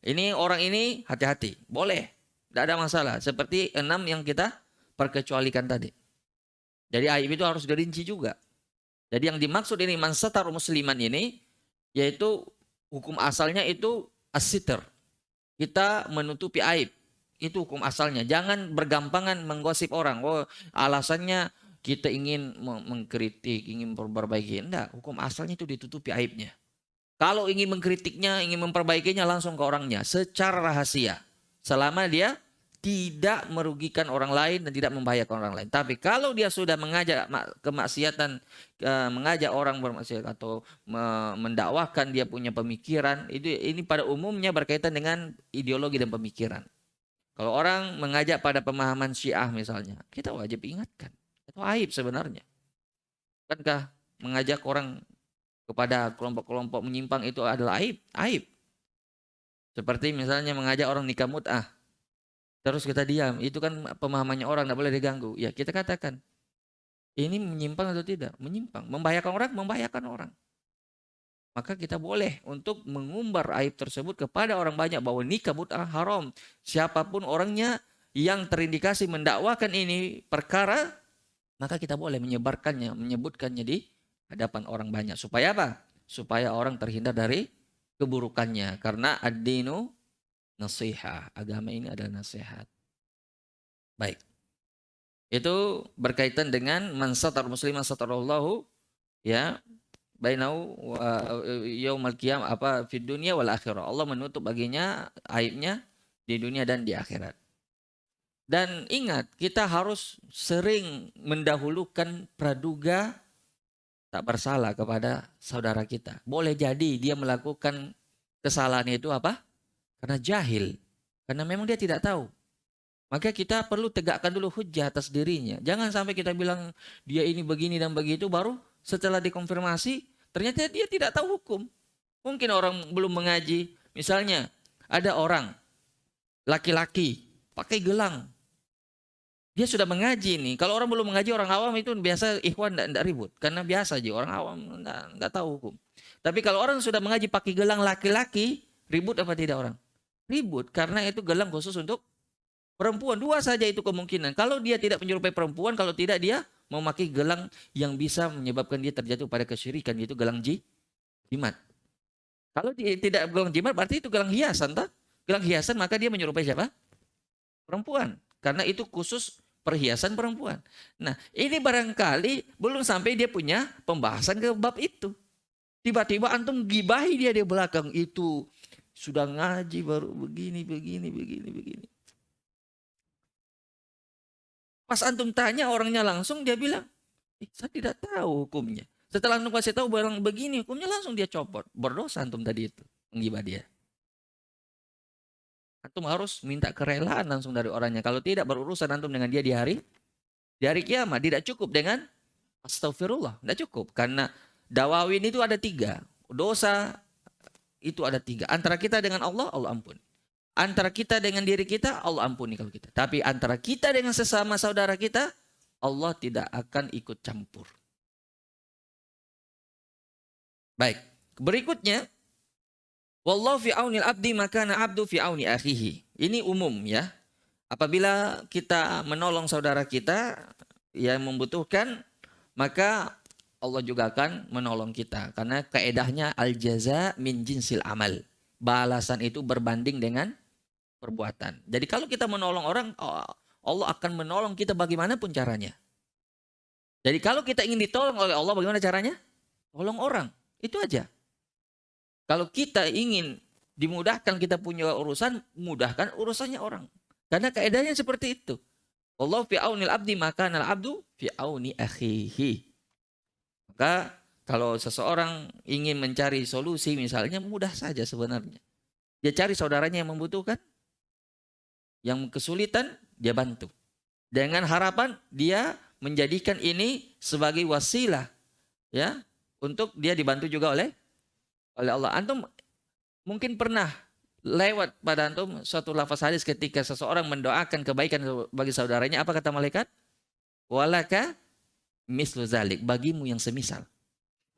Ini orang ini hati-hati. Boleh. Tidak ada masalah. Seperti 6 yang kita perkecualikan tadi. Jadi aib itu harus dirinci juga. Jadi yang dimaksud ini man satar musliman ini, yaitu hukum asalnya itu as-sitr. Kita menutupi aib. Itu hukum asalnya. Jangan bergampangan menggosip orang. Oh, alasannya kita ingin mengkritik, ingin memperbaiki. Enggak, hukum asalnya itu ditutupi aibnya. Kalau ingin mengkritiknya, ingin memperbaikinya langsung ke orangnya secara rahasia. Selama dia tidak merugikan orang lain dan tidak membahayakan orang lain. Tapi kalau dia sudah mengajak kemaksiatan, mengajak orang bermaksiat atau mendakwahkan dia punya pemikiran, ini pada umumnya berkaitan dengan ideologi dan pemikiran. Kalau orang mengajak pada pemahaman Syiah misalnya, kita wajib ingatkan. Itu aib sebenarnya. Bukankah mengajak orang kepada kelompok-kelompok menyimpang itu adalah aib? Aib. Seperti misalnya mengajak orang nikah mut'ah. Terus kita diam. Itu kan pemahamannya orang, tidak boleh diganggu. Ya kita katakan. Ini menyimpang atau tidak? Menyimpang. Membahayakan orang? Membahayakan orang. Maka kita boleh untuk mengumbar aib tersebut kepada orang banyak bahwa nikah mut'ah haram. Siapapun orangnya yang terindikasi mendakwakan ini perkara, maka kita boleh menyebarkannya, menyebutkannya di hadapan orang banyak. Supaya apa? Supaya orang terhindar dari keburukannya. Karena ad-dinu nasihah. Agama ini adalah nasihat. Baik. Itu berkaitan dengan man satar musliman satarallahu ya bainahu yaumal qiyamah apa fid dunya wal akhirah. Allah menutup baginya aibnya di dunia dan di akhirat. Dan ingat, kita harus sering mendahulukan praduga tak bersalah kepada saudara kita. Boleh jadi dia melakukan kesalahan itu apa? Karena jahil. Karena memang dia tidak tahu. Maka kita perlu tegakkan dulu hujjah atas dirinya. Jangan sampai kita bilang dia ini begini dan begitu, baru setelah dikonfirmasi ternyata dia tidak tahu hukum. Mungkin orang belum mengaji. Misalnya ada orang laki-laki pakai gelang. Dia sudah mengaji nih. Kalau orang belum mengaji, orang awam itu biasa ikhwan tidak ribut. Karena biasa aja orang awam tidak tahu hukum. Tapi kalau orang sudah mengaji pakai gelang laki-laki, ribut apa tidak orang? Ribut. Karena itu gelang khusus untuk perempuan. Dua saja itu kemungkinan. Kalau dia tidak menyerupai perempuan, kalau tidak dia memakai gelang yang bisa menyebabkan dia terjatuh pada kesyirikan, yaitu gelang jimat. Kalau dia tidak gelang jimat, berarti itu gelang hiasan. Tak? Gelang hiasan maka dia menyerupai siapa? Perempuan. Karena itu khusus perhiasan perempuan. Nah, ini barangkali belum sampai dia punya pembahasan ke bab itu. Tiba-tiba antum gibahi dia di belakang itu. Sudah ngaji baru begini. Pas antum tanya orangnya langsung, dia bilang, saya tidak tahu hukumnya. Setelah antum kasih tahu barang begini hukumnya, langsung dia copot. Berdosa antum tadi itu, menggibah dia. Antum harus minta kerelaan langsung dari orangnya. Kalau tidak, berurusan antum dengan dia di hari kiamat. Tidak cukup dengan astagfirullah, tidak cukup. Karena dawawin itu ada 3. Dosa itu ada 3. Antara kita dengan Allah, Allah ampuni. Antara kita dengan diri kita, Allah ampuni kalau kita. Tapi antara kita dengan sesama saudara kita, Allah tidak akan ikut campur. Baik, berikutnya, wallahu fi aunil abdi makana abdu fi auni akhihi. Ini umum ya. Apabila kita menolong saudara kita yang membutuhkan, maka Allah juga akan menolong kita. Karena kaedahnya al-jaza min jinsil amal. Balasan itu berbanding dengan perbuatan. Jadi kalau kita menolong orang, Allah akan menolong kita bagaimanapun caranya. Jadi kalau kita ingin ditolong oleh Allah, bagaimana caranya? Tolong orang. Itu aja. Kalau kita ingin dimudahkan, kita punya urusan, mudahkan urusannya orang. Karena kaedahnya seperti itu. Wallahu fi aunil abdi makana al-abdu fi auni akhihi. Maka kalau seseorang ingin mencari solusi misalnya, mudah saja sebenarnya. Dia cari saudaranya yang membutuhkan, yang kesulitan, dia bantu. Dengan harapan dia menjadikan ini sebagai wasilah ya, untuk dia dibantu juga oleh Allah. Antum mungkin pernah lewat pada antum suatu lafaz hadis ketika seseorang mendoakan kebaikan bagi saudaranya, apa kata malaikat? Walaka mislu zalik, bagimu yang semisal.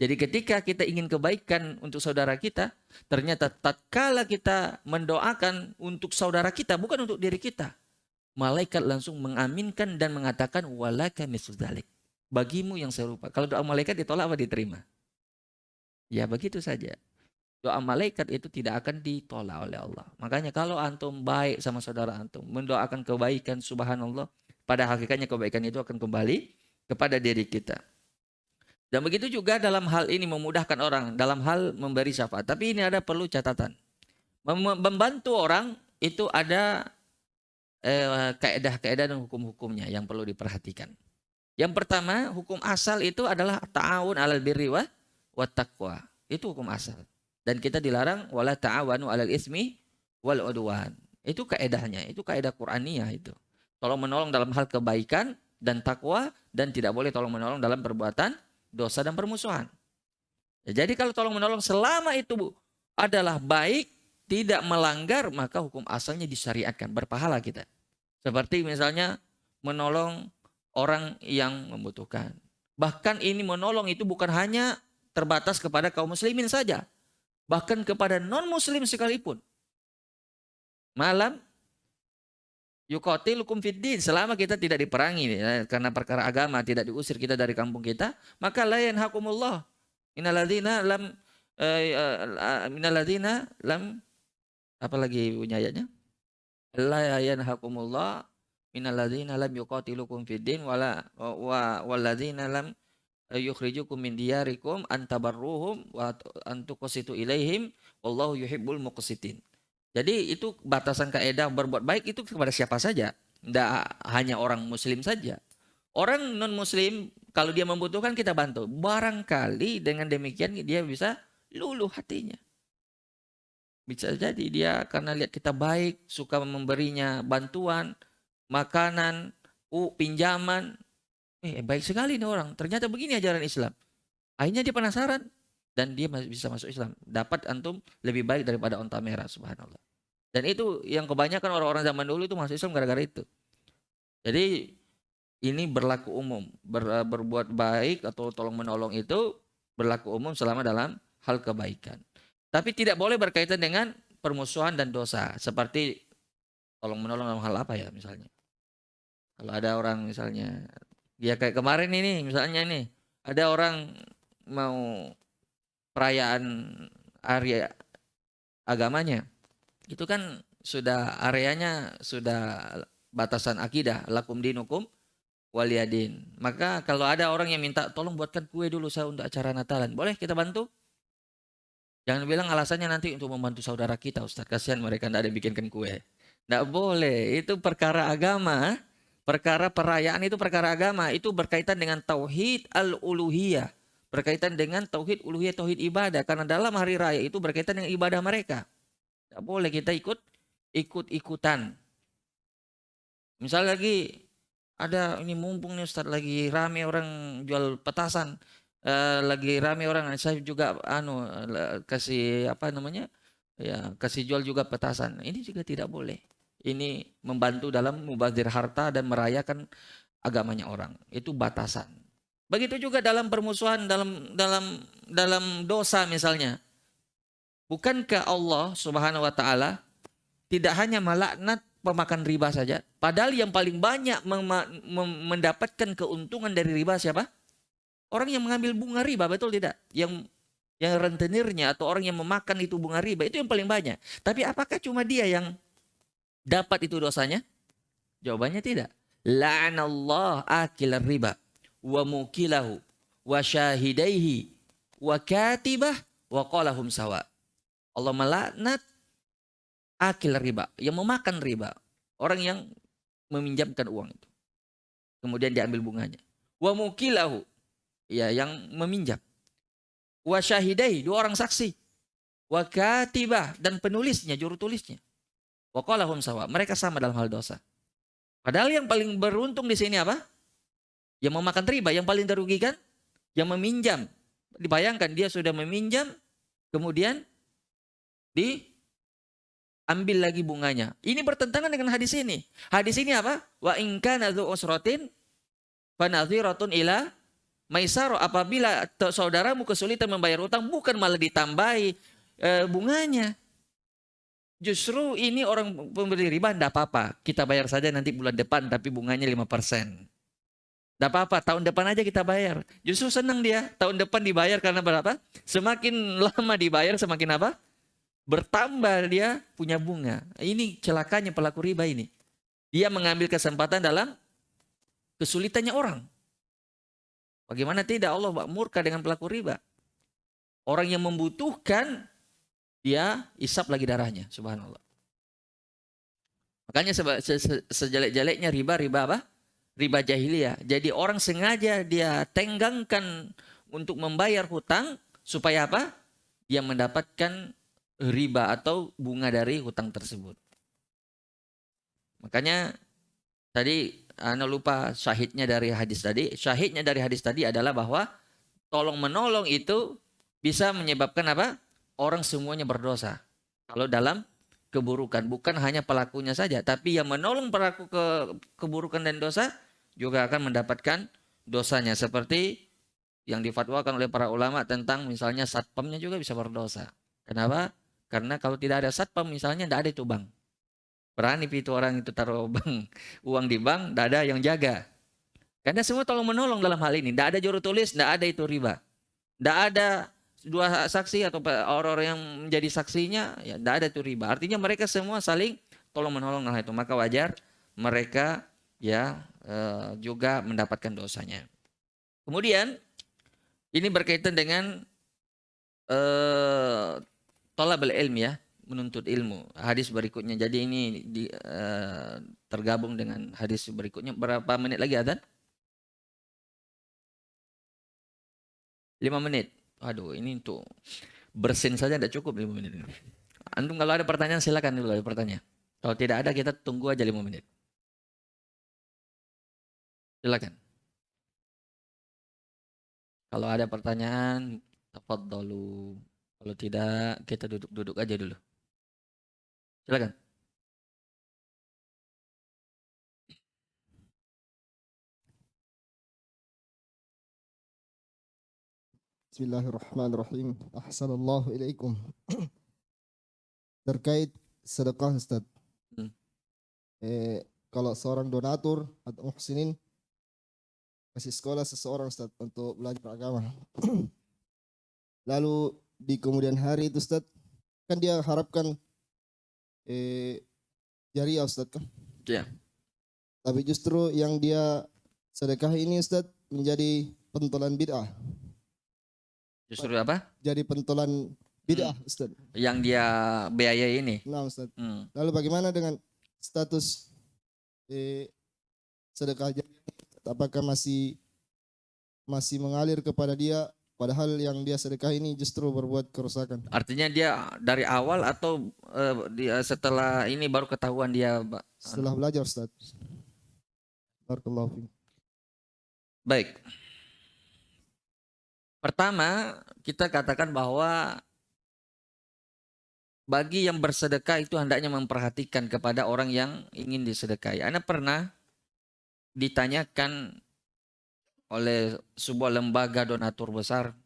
Jadi ketika kita ingin kebaikan untuk saudara kita, ternyata tatkala kita mendoakan untuk saudara kita, bukan untuk diri kita, malaikat langsung mengaminkan dan mengatakan walaka mislu zalik, bagimu yang serupa. Kalau doa malaikat ditolak apa diterima? Ya begitu saja. Doa malaikat itu tidak akan ditolak oleh Allah. Makanya kalau antum baik sama saudara antum, mendoakan kebaikan, subhanallah, pada hakikatnya kebaikan itu akan kembali kepada diri kita. Dan begitu juga dalam hal ini memudahkan orang, dalam hal memberi syafaat. Tapi ini ada perlu catatan. Membantu orang itu ada kaedah-kaedah dan hukum-hukumnya yang perlu diperhatikan. Yang pertama, hukum asal itu adalah ta'awun 'alal birri wa taqwa. Itu hukum asal. Dan kita dilarang wala ta'awanu 'alal ismi wal 'udwan. Itu kaedahnya, itu kaedah Qur'aniyah itu. Tolong menolong dalam hal kebaikan dan takwa, dan tidak boleh tolong menolong dalam perbuatan dosa dan permusuhan. Ya, jadi kalau tolong menolong selama itu adalah baik, tidak melanggar, maka hukum asalnya disyariatkan, berpahala kita. Seperti misalnya menolong orang yang membutuhkan. Bahkan ini menolong itu bukan hanya terbatas kepada kaum muslimin saja, bahkan kepada non-muslim sekalipun. Malam yuqatilukum fiddin, selama kita tidak diperangi ya, karena perkara agama, tidak diusir kita dari kampung kita, maka la yanhakumullah minalladzina lam apa lagi bunyi ayatnya? La yanhakumullah minalladzina lam yuqatilukum fiddin walladzina lam yukhrijukum min diyarikum antabarruhum wa antuqsitu ilaihim wallahu yuhibbul muqsitin. Jadi itu batasan kaidah berbuat baik itu kepada siapa saja, tidak hanya orang muslim saja. Orang non muslim kalau dia membutuhkan kita bantu. Barangkali dengan demikian dia bisa luluh hatinya. Bisa jadi dia karena lihat kita baik, suka memberinya bantuan, makanan, pinjaman. Baik sekali nih orang, ternyata begini ajaran Islam. Akhirnya dia penasaran dan dia bisa masuk Islam. Dapat antum lebih baik daripada onta merah, subhanallah. Dan itu yang kebanyakan orang-orang zaman dulu itu masuk Islam gara-gara itu. Jadi ini berlaku umum. Berbuat baik atau tolong menolong itu berlaku umum selama dalam hal kebaikan. Tapi tidak boleh berkaitan dengan permusuhan dan dosa. Seperti tolong menolong dalam hal apa ya misalnya. Kalau ada orang misalnya, ya kayak kemarin ini misalnya nih, ada orang mau perayaan hari agamanya, itu kan sudah areanya sudah batasan akidah, lakum dinukum waliyadin. Maka kalau ada orang yang minta tolong buatkan kue dulu saya untuk acara Natalan, boleh kita bantu? Jangan bilang alasannya nanti untuk membantu saudara kita, Ustaz, kasihan mereka tidak ada yang bikinkan kue. Tidak boleh, itu perkara agama. Perkara perayaan itu perkara agama, itu berkaitan dengan tauhid al-uluhiyah. berkaitan dengan tauhid uluhiyah, tauhid ibadah. Karena dalam hari raya itu berkaitan dengan ibadah mereka. Tidak boleh kita ikut-ikutan. Misal lagi ada ini mumpung nih Ustaz, lagi rame orang jual petasan, lagi rame orang, saya juga kasih apa namanya, ya kasih jual juga petasan. Ini juga tidak boleh. Ini membantu dalam mubazir harta dan merayakan agamanya orang. Itu batasan. Begitu juga dalam permusuhan, dalam dosa misalnya. Bukankah Allah Subhanahu wa taala tidak hanya melaknat pemakan riba saja, padahal yang paling banyak mendapatkan keuntungan dari riba siapa? Orang yang mengambil bunga riba, betul tidak? Yang rentenirnya atau orang yang memakan itu bunga riba, itu yang paling banyak. Tapi apakah cuma dia yang dapat itu dosanya? Jawabannya tidak. La'anallah akilar riba wa mukilahu wa syahidaihi wa katibah wa qalahum sawa. Allah melaknat akil riba, yang memakan riba, orang yang meminjamkan uang itu, kemudian diambil bunganya. Wa mukilahu, ya yang meminjam. Wa syahidai, 2 orang saksi. Wa katibah, dan penulisnya, juru tulisnya. Wa qalahum sawa, mereka sama dalam hal dosa. Padahal yang paling beruntung di sini apa? Yang memakan riba, yang paling dirugikan, yang meminjam. Dibayangkan dia sudah meminjam, kemudian diambil lagi bunganya. Ini bertentangan dengan hadis ini. Hadis ini apa? Wa in kana dzu usratin fanadhiratun ila maisar. Apabila saudaramu kesulitan membayar utang, bukan malah ditambahi bunganya. Justru ini orang pemberi riba, enggak apa-apa. Kita bayar saja nanti bulan depan, tapi bunganya 5%. Enggak apa-apa, tahun depan aja kita bayar. Justru senang dia, tahun depan dibayar karena berapa? Semakin lama dibayar, semakin apa? Bertambah dia punya bunga. Ini celakanya pelaku riba ini. Dia mengambil kesempatan dalam kesulitannya orang. Bagaimana tidak Allah murka dengan pelaku riba? Orang yang membutuhkan, dia isap lagi darahnya. Subhanallah. Makanya sejelek-jeleknya riba apa? Riba jahiliyah. Jadi orang sengaja dia tenggangkan untuk membayar hutang supaya apa? Dia mendapatkan riba atau bunga dari hutang tersebut. Makanya tadi Ana lupa syahidnya dari hadis tadi. Syahidnya dari hadis tadi adalah bahwa tolong menolong itu bisa menyebabkan apa? Orang semuanya berdosa. Kalau dalam keburukan, bukan hanya pelakunya saja, tapi yang menolong pelaku keburukan dan dosa juga akan mendapatkan dosanya, seperti yang difatwakan oleh para ulama tentang misalnya satpamnya juga bisa berdosa. Kenapa? Karena kalau tidak ada satpam misalnya, tidak ada itu bank. Berani itu orang itu taruh bank, uang di bank, tidak ada yang jaga. Karena semua tolong menolong dalam hal ini. Tidak ada juru tulis, tidak ada itu riba. Tidak ada 2 saksi atau orang yang menjadi saksinya, ya tidak ada itu riba. Artinya mereka semua saling tolong menolong dalam hal itu. Maka wajar mereka ya juga mendapatkan dosanya. Kemudian ini berkaitan dengan thalabul ilmi, ya, menuntut ilmu. Hadis berikutnya. Jadi ini tergabung dengan hadis berikutnya. Berapa menit lagi adzan? 5 menit. Aduh, ini untuk bersin saja tidak cukup 5 menit. Antum kalau ada pertanyaan silakan dulu, ada pertanyaan. Kalau tidak ada kita tunggu aja 5 menit. Silakan. Kalau ada pertanyaan, tafadhalu. Kalau tidak, kita duduk-duduk aja dulu. Silakan. Bismillahirrahmanirrahim. Ahsanallahu ilaikum. Terkait sedekah, Ustaz. Kalau seorang donatur atau muhsinin kasih sekolah seseorang, Ustaz, untuk belajar agama. Lalu di kemudian hari itu, Ustaz, kan dia harapkan jariah, Ustaz, kan? Ya. Tapi justru yang dia sedekah ini, Ustaz, menjadi pentolan bid'ah. Justru apa? Jadi pentolan bid'ah, Ustaz. Yang dia biayai ini. Nah, Ustaz. Lalu bagaimana dengan status sedekah jariah? Apakah masih mengalir kepada dia padahal yang dia sedekah ini justru berbuat kerusakan. Artinya dia dari awal atau dia setelah ini baru ketahuan dia Setelah belajar Ustaz. Barakallahu fiik. baik. Pertama, kita katakan bahwa bagi yang bersedekah itu hendaknya memperhatikan kepada orang yang ingin disedekahi. Ana pernah ditanyakan oleh sebuah lembaga donatur besar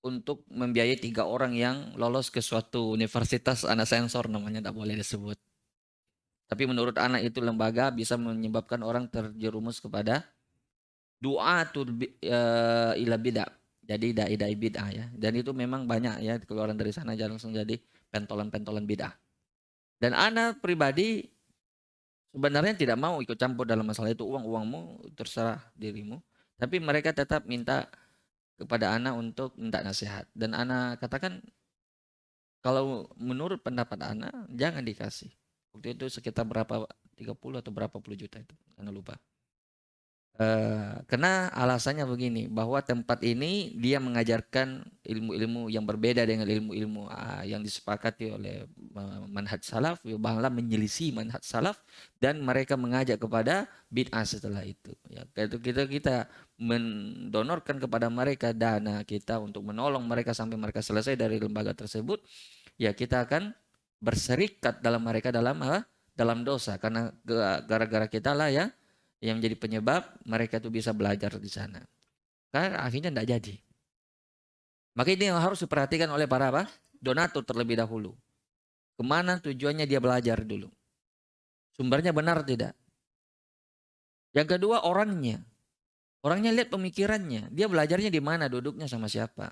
untuk membiayai 3 orang yang lolos ke suatu universitas, anak sensor namanya, tidak boleh disebut. Tapi menurut anak itu lembaga bisa menyebabkan orang terjerumus kepada ila bid'ah. Jadi dai-dai bid'ah ya. Dan itu memang banyak ya keluaran dari sana langsung jadi pentolan-pentolan bid'ah. Dan anak pribadi sebenarnya tidak mau ikut campur dalam masalah itu, uangmu terserah dirimu. Tapi mereka tetap minta kepada anak untuk minta nasihat. Dan anak katakan kalau menurut pendapat anak jangan dikasih. Waktu itu sekitar berapa 30 atau berapa puluh juta itu, anak lupa. Karena alasannya begini, bahwa tempat ini dia mengajarkan ilmu-ilmu yang berbeda dengan ilmu-ilmu yang disepakati oleh manhaj salaf, bahkan menyelisih manhaj salaf, dan mereka mengajak kepada bid'ah setelah itu. Ya, kita mendonorkan kepada mereka dana kita untuk menolong mereka sampai mereka selesai dari lembaga tersebut, ya kita akan berserikat dalam mereka dalam dosa, karena gara-gara kita lah ya yang menjadi penyebab mereka itu bisa belajar di sana. Karena akhirnya tidak jadi. Maka ini yang harus diperhatikan oleh para donatur terlebih dahulu. Kemana tujuannya dia belajar dulu. Sumbernya benar tidak. Yang kedua orangnya. Orangnya lihat pemikirannya. Dia belajarnya di mana, duduknya sama siapa.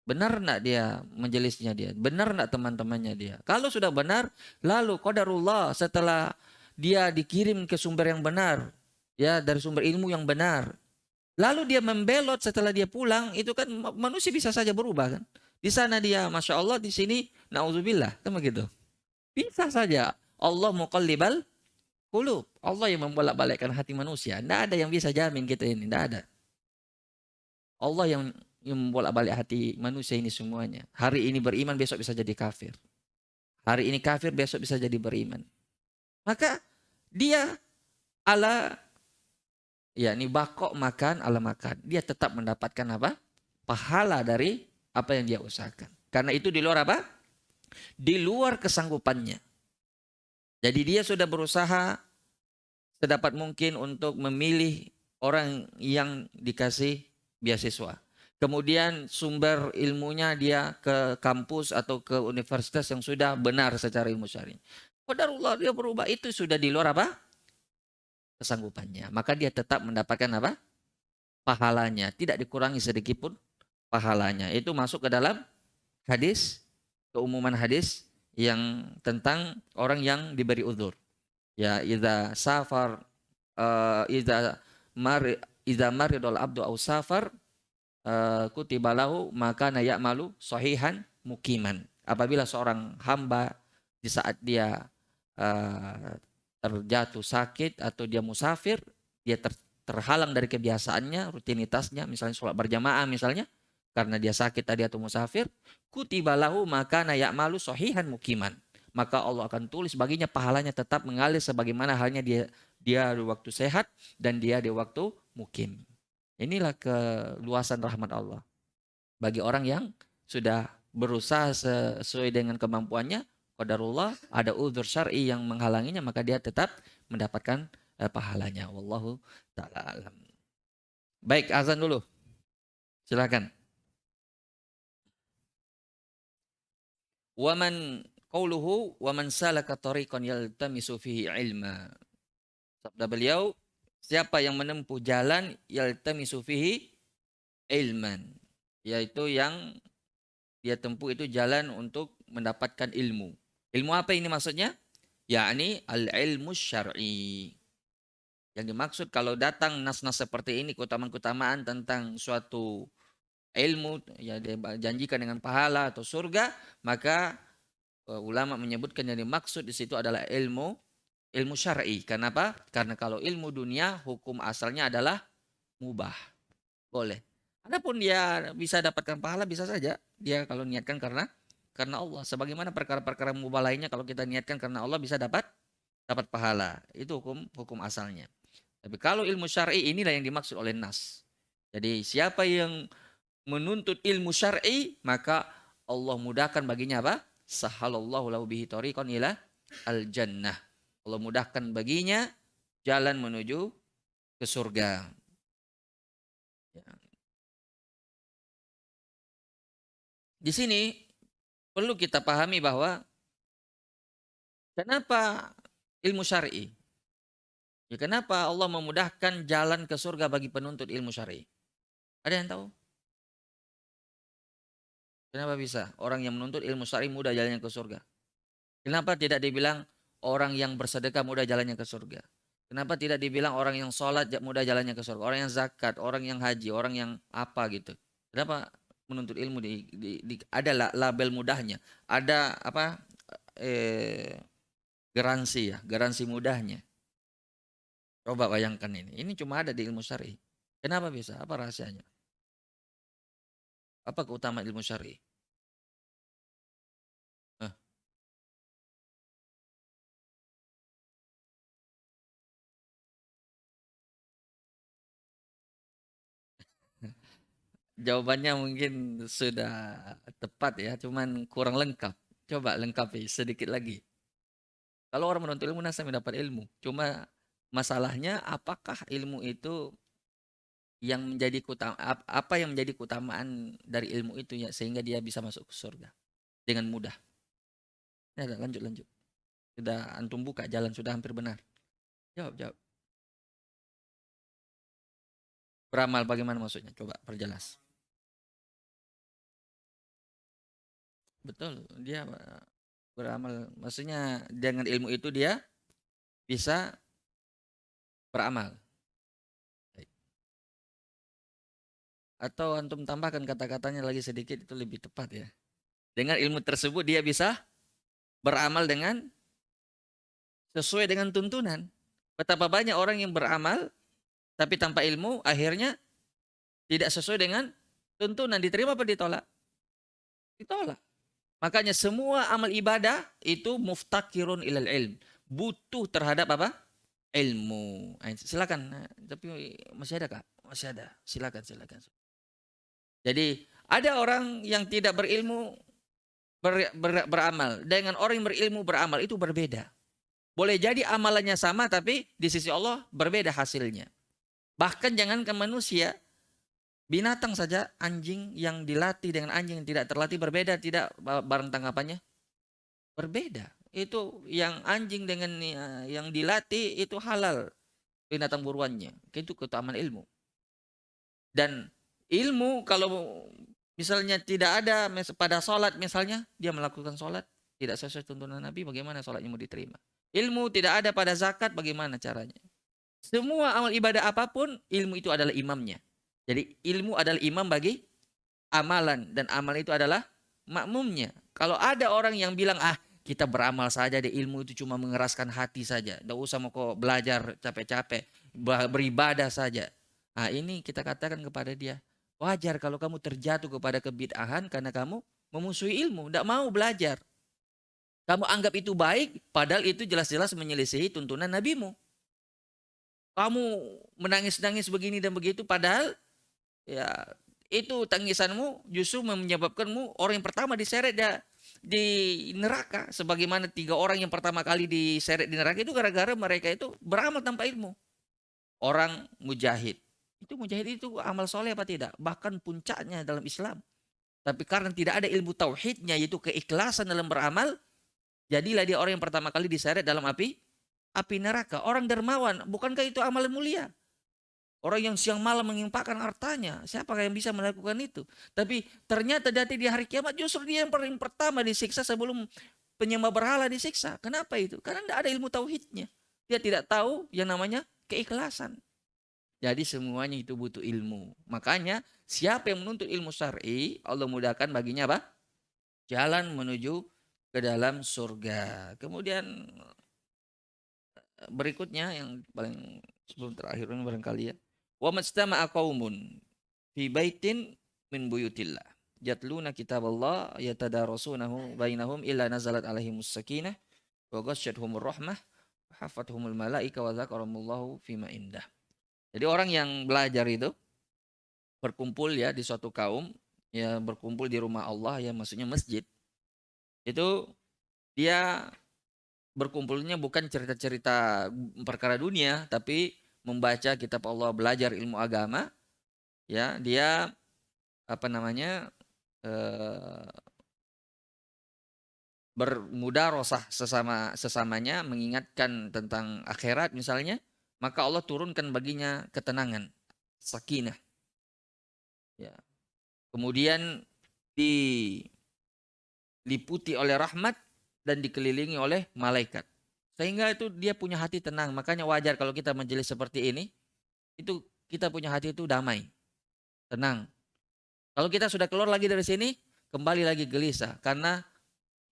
Benar enggak dia majelisnya dia? Benar enggak teman-temannya dia? Kalau sudah benar, lalu qadarullah setelah dia dikirim ke sumber yang benar, ya dari sumber ilmu yang benar. Lalu dia membelot setelah dia pulang, itu kan manusia bisa saja berubah kan. Di sana dia Masya Allah, di sini na'udzubillah, kan begitu. Bisa saja. Allah muqallibal qulub. Allah yang membolak-balikkan hati manusia. Tidak ada yang bisa jamin kita ini, tidak ada. Allah yang membolak-balik hati manusia ini semuanya. Hari ini beriman, besok bisa jadi kafir. Hari ini kafir, besok bisa jadi beriman. Maka dia ala ya ini bakok makan ala makan. Dia tetap mendapatkan apa? Pahala dari apa yang dia usahakan. Karena itu di luar apa? Di luar kesanggupannya. Jadi dia sudah berusaha sedapat mungkin untuk memilih orang yang dikasih beasiswa. Kemudian sumber ilmunya dia ke kampus atau ke universitas yang sudah benar secara ilmu syar'i. Qadarullah dia berubah, itu sudah di luar apa? Kesanggupannya. Maka dia tetap mendapatkan apa? Pahalanya. Tidak dikurangi sedikit pun pahalanya. Itu masuk ke dalam hadis, keumuman hadis yang tentang orang yang diberi uzur. Ya, idza safar idza maridul abdu au safar kutiba lahu maka ya'malu sahihan mukiman. Apabila seorang hamba di saat dia terjatuh sakit atau dia musafir, dia terhalang dari kebiasaannya, rutinitasnya, misalnya sholat berjamaah misalnya, karena dia sakit tadi atau musafir, kutiba lahu maka ya'malu sahihan mukiman. Maka Allah akan tulis baginya pahalanya tetap mengalir sebagaimana halnya dia di waktu sehat dan dia di waktu mukim. Inilah keluasan rahmat Allah. Bagi orang yang sudah berusaha sesuai dengan kemampuannya, qadarullah ada uzur syar'i yang menghalanginya, maka dia tetap mendapatkan pahalanya. Wallahu ta'ala alam. Baik, azan dulu. Silakan. Waman qauluhu waman salaka tariqan yaltamisu fihi ilma. Sabda beliau, siapa yang menempuh jalan yaltamisu fihi ilman, yaitu yang dia tempuh itu jalan untuk mendapatkan ilmu. Ilmu apa ini maksudnya? Yakni al-ilmu syar'i. Yang dimaksud kalau datang nas-nas seperti ini, keutamaan-keutamaan tentang suatu ilmu, ya dijanjikan dengan pahala atau surga, maka ulama menyebutkan yang dimaksud di situ adalah ilmu syar'i. Kenapa? Karena kalau ilmu dunia hukum asalnya adalah mubah, boleh. Adapun dia bisa dapatkan pahala bisa saja dia kalau niatkan karena Allah. Sebagaimana perkara-perkara mubah lainnya kalau kita niatkan karena Allah bisa dapat pahala. Itu hukum asalnya. Tapi kalau ilmu syar'i inilah yang dimaksud oleh nas. Jadi siapa yang menuntut ilmu syar'i maka Allah mudahkan baginya apa? Sahalallahu lahu bihi tariqan ila al jannah. Allah mudahkan baginya jalan menuju ke surga. Ya. Di sini perlu kita pahami bahwa kenapa ilmu syar'i? Ya, kenapa Allah memudahkan jalan ke surga bagi penuntut ilmu syar'i? Ada yang tahu? Kenapa bisa? Orang yang menuntut ilmu syar'i mudah jalannya ke surga. Kenapa tidak dibilang orang yang bersedekah mudah jalannya ke surga? Kenapa tidak dibilang orang yang sholat mudah jalannya ke surga? Orang yang zakat, orang yang haji, orang yang apa gitu? Kenapa menuntut ilmu ada label mudahnya? Ada apa? Garansi ya, garansi mudahnya. Coba bayangkan ini. Ini cuma ada di ilmu syar'i. Kenapa bisa? Apa rahasianya? Apa keutamaan ilmu syar'i? Hah? Jawabannya mungkin sudah tepat ya, cuman kurang lengkap. Coba lengkapi sedikit lagi. Kalau orang menuntut ilmu nasa mendapat ilmu. Cuma masalahnya apakah ilmu itu yang menjadi apa yang menjadi keutamaan dari ilmu itu ya sehingga dia bisa masuk ke surga dengan mudah. Ya, lanjut. Sudah antum buka jalan sudah hampir benar. Jawab. Beramal bagaimana maksudnya? Coba perjelas. Betul, dia beramal. Maksudnya dengan ilmu itu dia bisa beramal. Atau antum tambahkan kata-katanya lagi sedikit itu lebih tepat ya. Dengan ilmu tersebut dia bisa beramal dengan sesuai dengan tuntunan. Betapa banyak orang yang beramal tapi tanpa ilmu akhirnya tidak sesuai dengan tuntunan. Diterima apa ditolak? Ditolak. Makanya semua amal ibadah itu muftakirun ilal ilm. Butuh terhadap apa? Ilmu. Silakan. Tapi masih ada Kak? Masih ada. Silakan. Jadi ada orang yang tidak berilmu beramal. Dengan orang yang berilmu beramal itu berbeda. Boleh jadi amalannya sama tapi di sisi Allah berbeda hasilnya. Bahkan jangankan manusia, binatang saja, anjing yang dilatih dengan anjing yang tidak terlatih berbeda, tidak barang tanggapannya? Berbeda. Itu yang anjing dengan yang dilatih itu halal binatang buruannya. Itu keutamaan ilmu. Dan ilmu kalau misalnya tidak ada pada sholat misalnya, dia melakukan sholat tidak sesuai tuntunan Nabi, bagaimana sholatnya mau diterima? Ilmu tidak ada pada zakat, bagaimana caranya? Semua amal ibadah apapun, ilmu itu adalah imamnya. Jadi ilmu adalah imam bagi amalan. Dan amal itu adalah makmumnya. Kalau ada orang yang bilang, kita beramal saja deh, ilmu itu cuma mengeraskan hati saja. Tidak usah mau kok belajar capek-capek. Beribadah saja. Ini kita katakan kepada dia, wajar kalau kamu terjatuh kepada kebid'ahan karena kamu memusuhi ilmu. Tidak mau belajar. Kamu anggap itu baik, padahal itu jelas-jelas menyelisihi tuntunan nabimu. Kamu menangis-nangis begini dan begitu, padahal ya itu tangisanmu justru menyebabkanmu orang yang pertama diseret di neraka. Sebagaimana 3 orang yang pertama kali diseret di neraka itu gara-gara mereka itu beramal tanpa ilmu. Orang mujahid. Itu mujahid itu amal soleh apa tidak? Bahkan puncaknya dalam Islam. Tapi karena tidak ada ilmu tauhidnya, yaitu keikhlasan dalam beramal, jadilah dia orang yang pertama kali diseret dalam api neraka. Orang dermawan, bukankah itu amalan mulia? Orang yang siang malam mengimpakkan hartanya, siapakah yang bisa melakukan itu? Tapi ternyata di hari kiamat justru dia yang paling pertama disiksa sebelum penyembah berhala disiksa. Kenapa itu? Karena tidak ada ilmu tauhidnya. Dia tidak tahu yang namanya keikhlasan. Jadi semuanya itu butuh ilmu. Makanya siapa yang menuntut ilmu syar'i, Allah mudahkan baginya apa? Jalan menuju ke dalam surga. Kemudian berikutnya yang paling sebelum terakhir ini barangkali ya. Wa majtama'a qaumun. fi baitin min buyutillah yatluna kitaballah yatadarasunahu bainahum illa nazalat alaihimus sakinah wa ghasyiyatuhumur rahmah wa hafathumul malaika wa dzakarahumullahu fima indah. Jadi orang yang belajar itu berkumpul ya di suatu kaum, ya berkumpul di rumah Allah, ya maksudnya masjid. Itu dia berkumpulnya bukan cerita-cerita perkara dunia, tapi membaca kitab Allah, belajar ilmu agama, ya dia apa namanya bermudarosah sesamanya, mengingatkan tentang akhirat misalnya, maka Allah turunkan baginya ketenangan, sakinah. Ya. Kemudian diliputi oleh rahmat dan dikelilingi oleh malaikat. Sehingga itu dia punya hati tenang. Makanya wajar kalau kita majelis seperti ini, itu kita punya hati itu damai, tenang. Kalau kita sudah keluar lagi dari sini, kembali lagi gelisah. Karena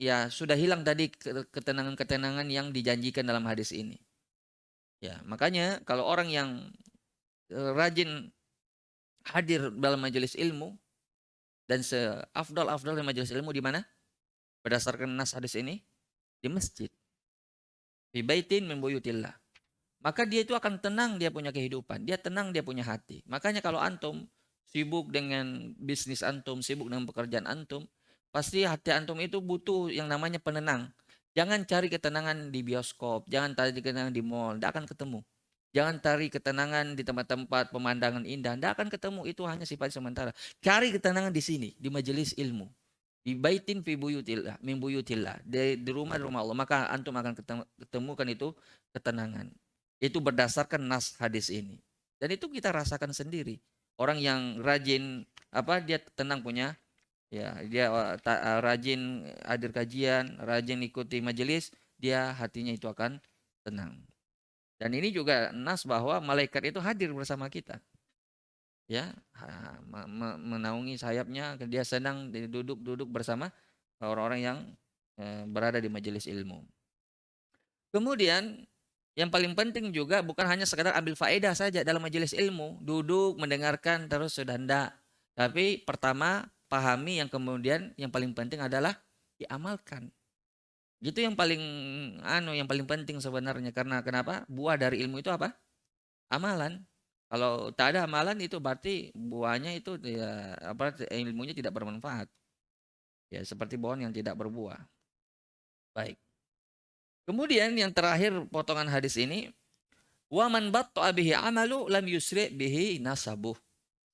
ya sudah hilang tadi ketenangan-ketenangan yang dijanjikan dalam hadis ini. Ya, makanya kalau orang yang rajin hadir dalam majelis ilmu, dan seafdal-afdalnya majelis ilmu di mana? Berdasarkan nas hadis ini, di masjid. Fi baitin min buyutillah. Maka dia itu akan tenang, dia punya kehidupan, dia tenang, dia punya hati. Makanya kalau antum sibuk dengan bisnis antum, sibuk dengan pekerjaan antum, pasti hati antum itu butuh yang namanya penenang. Jangan cari ketenangan di bioskop, jangan cari ketenangan di mall, tidak akan ketemu. Jangan cari ketenangan di tempat-tempat pemandangan indah, tidak akan ketemu, itu hanya sifat sementara. Cari ketenangan di sini, di majelis ilmu. Di baitin fi buyutillah, min buyutillah, di rumah-rumah Allah, maka antum akan ketemukan itu ketenangan. Itu berdasarkan nas hadis ini. Dan itu kita rasakan sendiri. Orang yang rajin dia tenang punya, ya dia rajin hadir kajian, rajin ikuti majelis, dia hatinya itu akan tenang. Dan ini juga nas bahwa malaikat itu hadir bersama kita. Ya, menaungi sayapnya, dia senang duduk bersama orang-orang yang berada di majelis ilmu. Kemudian yang paling penting juga bukan hanya sekadar ambil faedah saja dalam majelis ilmu, duduk mendengarkan terus sudah ndak. Tapi pertama pahami, yang kemudian yang paling penting adalah diamalkan. Gitu yang paling yang paling penting sebenarnya, karena kenapa? Buah dari ilmu itu apa? Amalan. Kalau tak ada amalan itu berarti buahnya itu ya ilmunya tidak bermanfaat. Ya seperti pohon yang tidak berbuah. Baik. Kemudian yang terakhir potongan hadis ini, wa man batta'a bihi amalu lam yusri bihi nasabuh.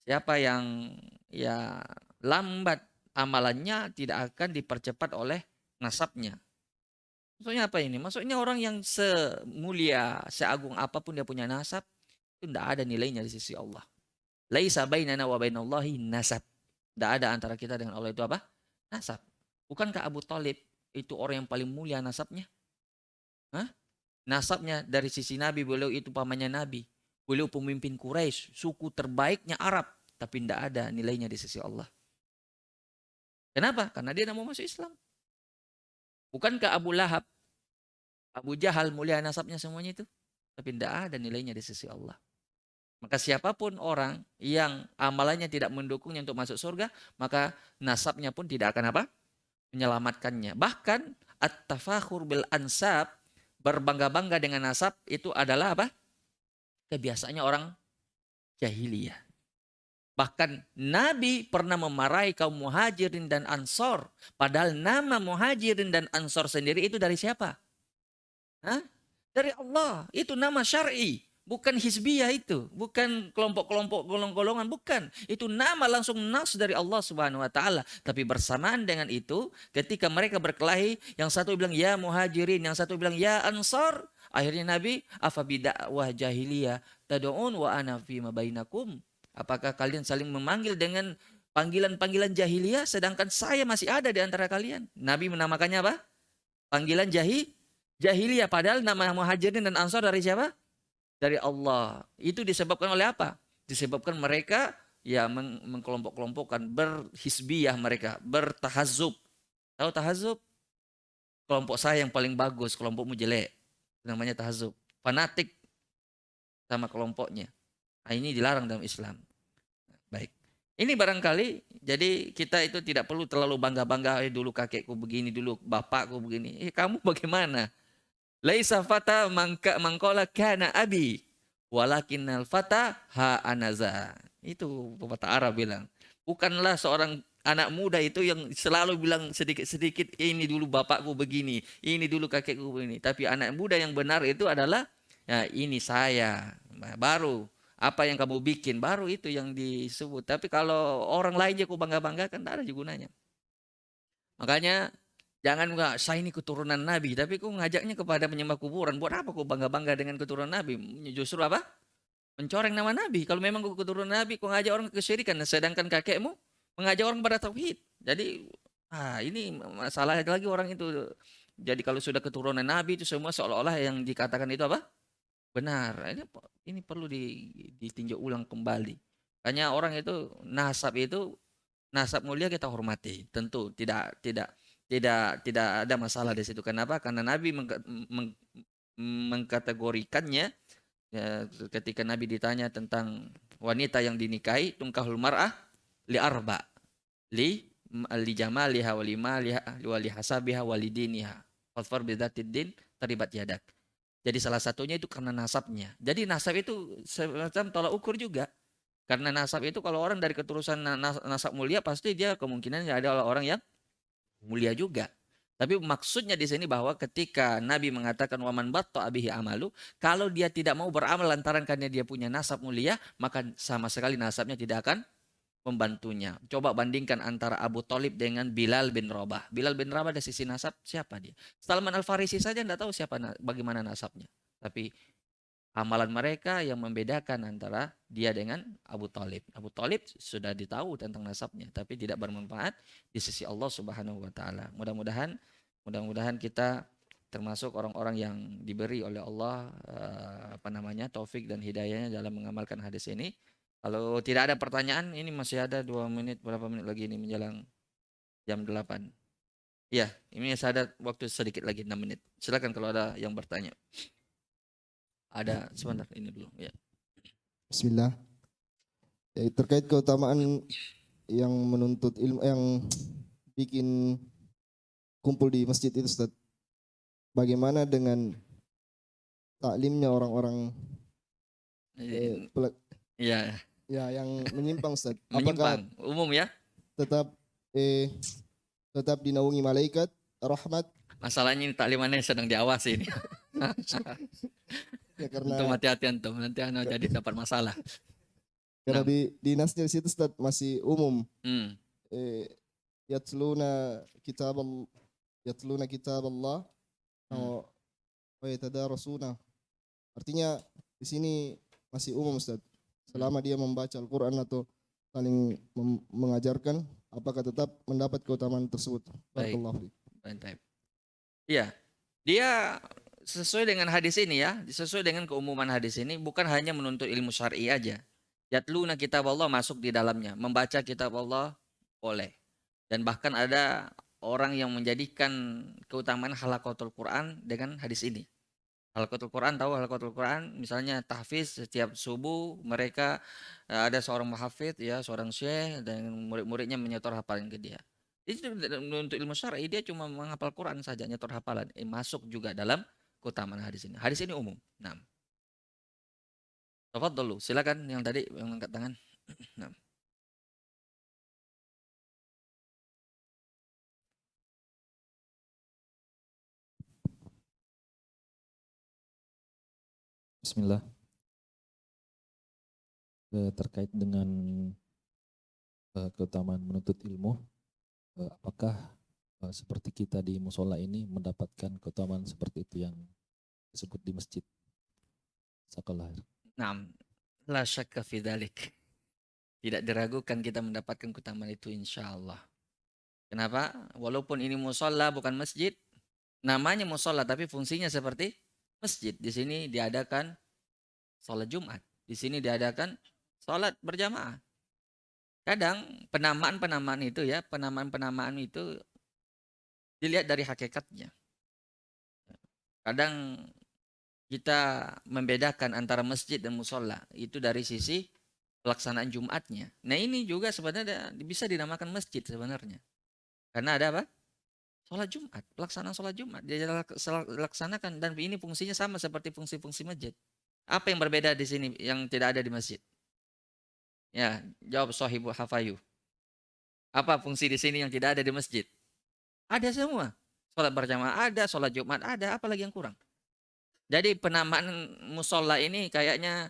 Siapa yang ya lambat amalannya tidak akan dipercepat oleh nasabnya. Maksudnya apa ini? Maksudnya orang yang semulia, seagung apapun dia punya nasab, itu tidak ada nilainya di sisi Allah. Laisa bainana wa bainallahi nasab. Tidak ada antara kita dengan Allah itu apa? Nasab. Bukankah Abu Thalib itu orang yang paling mulia nasabnya? Hah? Nasabnya dari sisi Nabi, beliau itu pamannya Nabi. Beliau pemimpin Quraisy, suku terbaiknya Arab, tapi tidak ada nilainya di sisi Allah. Kenapa? Karena dia tidak mau masuk Islam. Bukankah Abu Lahab, Abu Jahal mulia nasabnya semuanya itu? Tapi tidak ada nilainya di sisi Allah. Maka siapapun orang yang amalannya tidak mendukungnya untuk masuk surga, maka nasabnya pun tidak akan menyelamatkannya. Bahkan at-tafakhur bil ansab, berbangga-bangga dengan nasab, itu adalah kebiasaannya orang jahiliyah. Bahkan Nabi pernah memarahi kaum muhajirin dan ansor. Padahal nama muhajirin dan ansor sendiri itu dari siapa? Dari Allah. Itu nama syar'i. Bukan hizbiyah itu. Bukan kelompok-kelompok golongan-golongan. Bukan. Itu nama langsung nas dari Allah Subhanahu wa ta'ala. Tapi bersamaan dengan itu, ketika mereka berkelahi, yang satu bilang ya muhajirin, yang satu bilang ya ansor. Akhirnya Nabi, afabidakwah jahiliyah tad'un wa ana fima bainakum. Apakah kalian saling memanggil dengan panggilan-panggilan jahiliyah sedangkan saya masih ada di antara kalian? Nabi menamakannya apa? Panggilan jahiliyah. Padahal nama muhajirin dan ansor dari siapa? Dari Allah. Itu disebabkan oleh apa? Disebabkan mereka ya mengkelompok-kelompokkan, berhisbiyah mereka, bertahazub. Tahu tahazub? Kelompok saya yang paling bagus, kelompokmu jelek. Namanya tahazub. Fanatik sama kelompoknya. Nah, ini dilarang dalam Islam. Baik. Ini barangkali jadi kita itu tidak perlu terlalu bangga-bangga, dulu kakekku begini, dulu bapakku begini. Kamu bagaimana? Laisa fata mangkola kana abi walakinnal fata ha anaza. Itu pepatah Arab bilang. Bukanlah seorang anak muda itu yang selalu bilang sedikit-sedikit ini dulu bapakku begini, ini dulu kakekku begini. Tapi anak muda yang benar itu adalah ya ini saya. Baru apa yang kamu bikin baru itu yang disebut. Tapi kalau orang lain aja kau bangga-banggakan tidak ada juga gunanya. Makanya jangan enggak saya ini keturunan Nabi, tapi kau ngajaknya kepada penyembah kuburan. Buat apa kau bangga-bangga dengan keturunan Nabi? Justru apa? Mencoreng nama Nabi. Kalau memang kau keturunan Nabi, kau ngajak orang ke kesyirikan, sedangkan kakekmu mengajak orang pada tauhid. Jadi ini masalah lagi orang itu. Jadi kalau sudah keturunan Nabi itu semua seolah-olah yang dikatakan itu apa? Benar. Ini perlu ditinjau ulang kembali. Hanya orang itu nasab mulia kita hormati. Tentu tidak ada masalah di situ. Kenapa? Karena Nabi mengkategorikannya ya, ketika Nabi ditanya tentang wanita yang dinikahi, tungkahul mar'ah li arba li jamaliha wa limaliha wa li hasabiha wa li diniha. Fadfar bidzatid din taribat yadak. Jadi salah satunya itu karena nasabnya. Jadi nasab itu semacam tolak ukur juga. Karena nasab itu kalau orang dari keturunan nasab mulia pasti dia kemungkinan ada orang yang mulia juga. Tapi maksudnya di sini bahwa ketika Nabi mengatakan waman batta abihi amalu, kalau dia tidak mau beramal lantaran karena dia punya nasab mulia, maka sama sekali nasabnya tidak akan membantunya. Coba bandingkan antara Abu Thalib dengan Bilal bin Rabah. Bilal bin Rabah dari sisi nasab siapa dia? Salman Al-Farisi saja tidak tahu bagaimana nasabnya. Tapi amalan mereka yang membedakan antara dia dengan Abu Thalib. Abu Thalib sudah ditahu tentang nasabnya, tapi tidak bermanfaat di sisi Allah Subhanahu wa taala. Mudah-mudahan kita termasuk orang-orang yang diberi oleh Allah taufik dan hidayahnya dalam mengamalkan hadis ini. Kalau tidak ada pertanyaan, ini masih ada 2 menit, berapa menit lagi ini menjelang jam 8. Ya, ini masih ada waktu sedikit lagi 6 menit. Silakan kalau ada yang bertanya. Ada sebentar ini dulu ya. Bismillah. Ya, terkait keutamaan yang menuntut ilmu, yang bikin kumpul di masjid itu, Ustaz. Bagaimana dengan taklimnya orang-orang Iya, ya yang menyimpang, Ustaz? menyimpang umum ya. Tetap dinaungi malaikat rahmat? Masalahnya ini taklimannya sedang diawasi ini. Ya karena Antum hati-hati antum, nanti anda jadi dapat masalah. karena dinasnya di situ, Ustaz, masih umum. Yatluna kitab Allah wa yatadarasuna. Artinya di sini masih umum, Ustaz. Selama dia membaca Al-Qur'an atau saling mengajarkan, apakah tetap mendapat keutamaan tersebut? Barakallahu fiik. Baik. Iya. Dia sesuai dengan hadis ini ya, sesuai dengan keumuman hadis ini, bukan hanya menuntut ilmu syar'i aja. Yatluna kitab Allah masuk di dalamnya, membaca kitab Allah boleh. Dan bahkan ada orang yang menjadikan keutamaan halaqatul Quran dengan hadis ini. Halaqatul Quran, tahu halaqatul Quran, misalnya tahfiz setiap subuh mereka ada seorang muhafidz ya, seorang syekh dan murid-muridnya menyetor hafalan ke dia. Itu untuk ilmu syar'i dia cuma menghafal Quran saja, nyetor hafalan. Masuk juga dalam keutamaan hadis ini. Hadis ini umum. Nah. Tafadhalu, silakan yang tadi yang angkat tangan. Nah. Bismillah. Terkait dengan keutamaan menuntut ilmu, apakah seperti kita di musola ini mendapatkan keutamaan seperti itu yang disebut di masjid? Sakallah. Naam, la syakka fi dzalik. Tidak diragukan kita mendapatkan keutamaan itu insyaallah. Kenapa? Walaupun ini musola bukan masjid, namanya musola tapi fungsinya seperti masjid. Di sini diadakan sholat Jumat. Di sini diadakan sholat berjamaah. Kadang penamaan itu ya, penamaan itu dilihat dari hakikatnya. Kadang kita membedakan antara masjid dan musola itu dari sisi pelaksanaan Jumatnya. Nah ini juga sebenarnya bisa dinamakan masjid sebenarnya. Karena ada apa? Sholat Jumat, pelaksanaan sholat Jumat. Dia laksanakan dan ini fungsinya sama seperti fungsi-fungsi masjid. Apa yang berbeda di sini yang tidak ada di masjid? Ya, jawab Sohibu Hafayu. Apa fungsi di sini yang tidak ada di masjid? Ada semua. Sholat berjamaah ada, sholat Jumat ada, apalagi yang kurang? Jadi penamaan musola ini kayaknya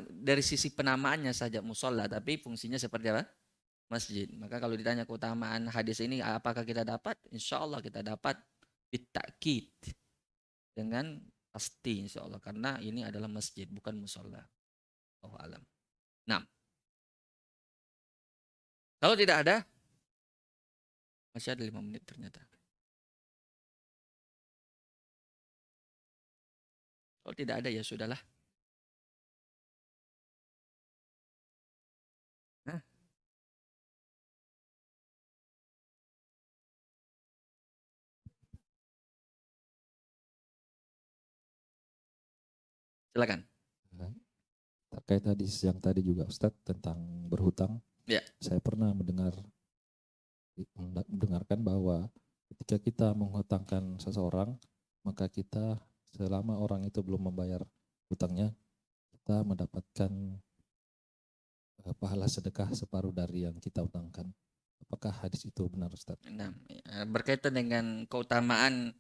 dari sisi penamaannya saja musola, tapi fungsinya seperti apa? Masjid. Maka kalau ditanya keutamaan hadis ini, apakah kita dapat? Insya Allah kita dapat bitakid dengan pasti insya Allah, karena ini adalah masjid bukan musola. Oh alam. Nah, kalau tidak ada, masih ada 5 menit ternyata. Kalau tidak ada ya sudahlah. Nah, silakan. Terkait hadis yang tadi juga Ustadz tentang berhutang, Ya. saya pernah mendengarkan bahwa ketika kita menghutangkan seseorang, maka kita selama orang itu belum membayar hutangnya, kita mendapatkan pahala sedekah separuh dari yang kita hutangkan. Apakah hadis itu benar Ustadz? Nah, berkaitan dengan keutamaan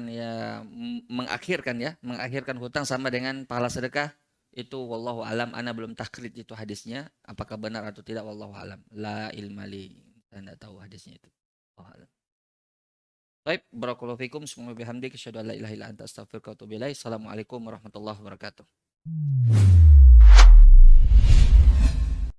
ya mengakhirkan hutang sama dengan pahala sedekah itu wallahu alam, ana belum taklid itu hadisnya apakah benar atau tidak, wallahu alam, la ilmali, saya tidak tahu hadisnya itu. Wallahu alam. Baik, barakallahu fikum, semua bihamdik, asyhadu an la ilaha illa anta astaghfiruka wa atubu ilaik. Assalamualaikum warahmatullahi wabarakatuh.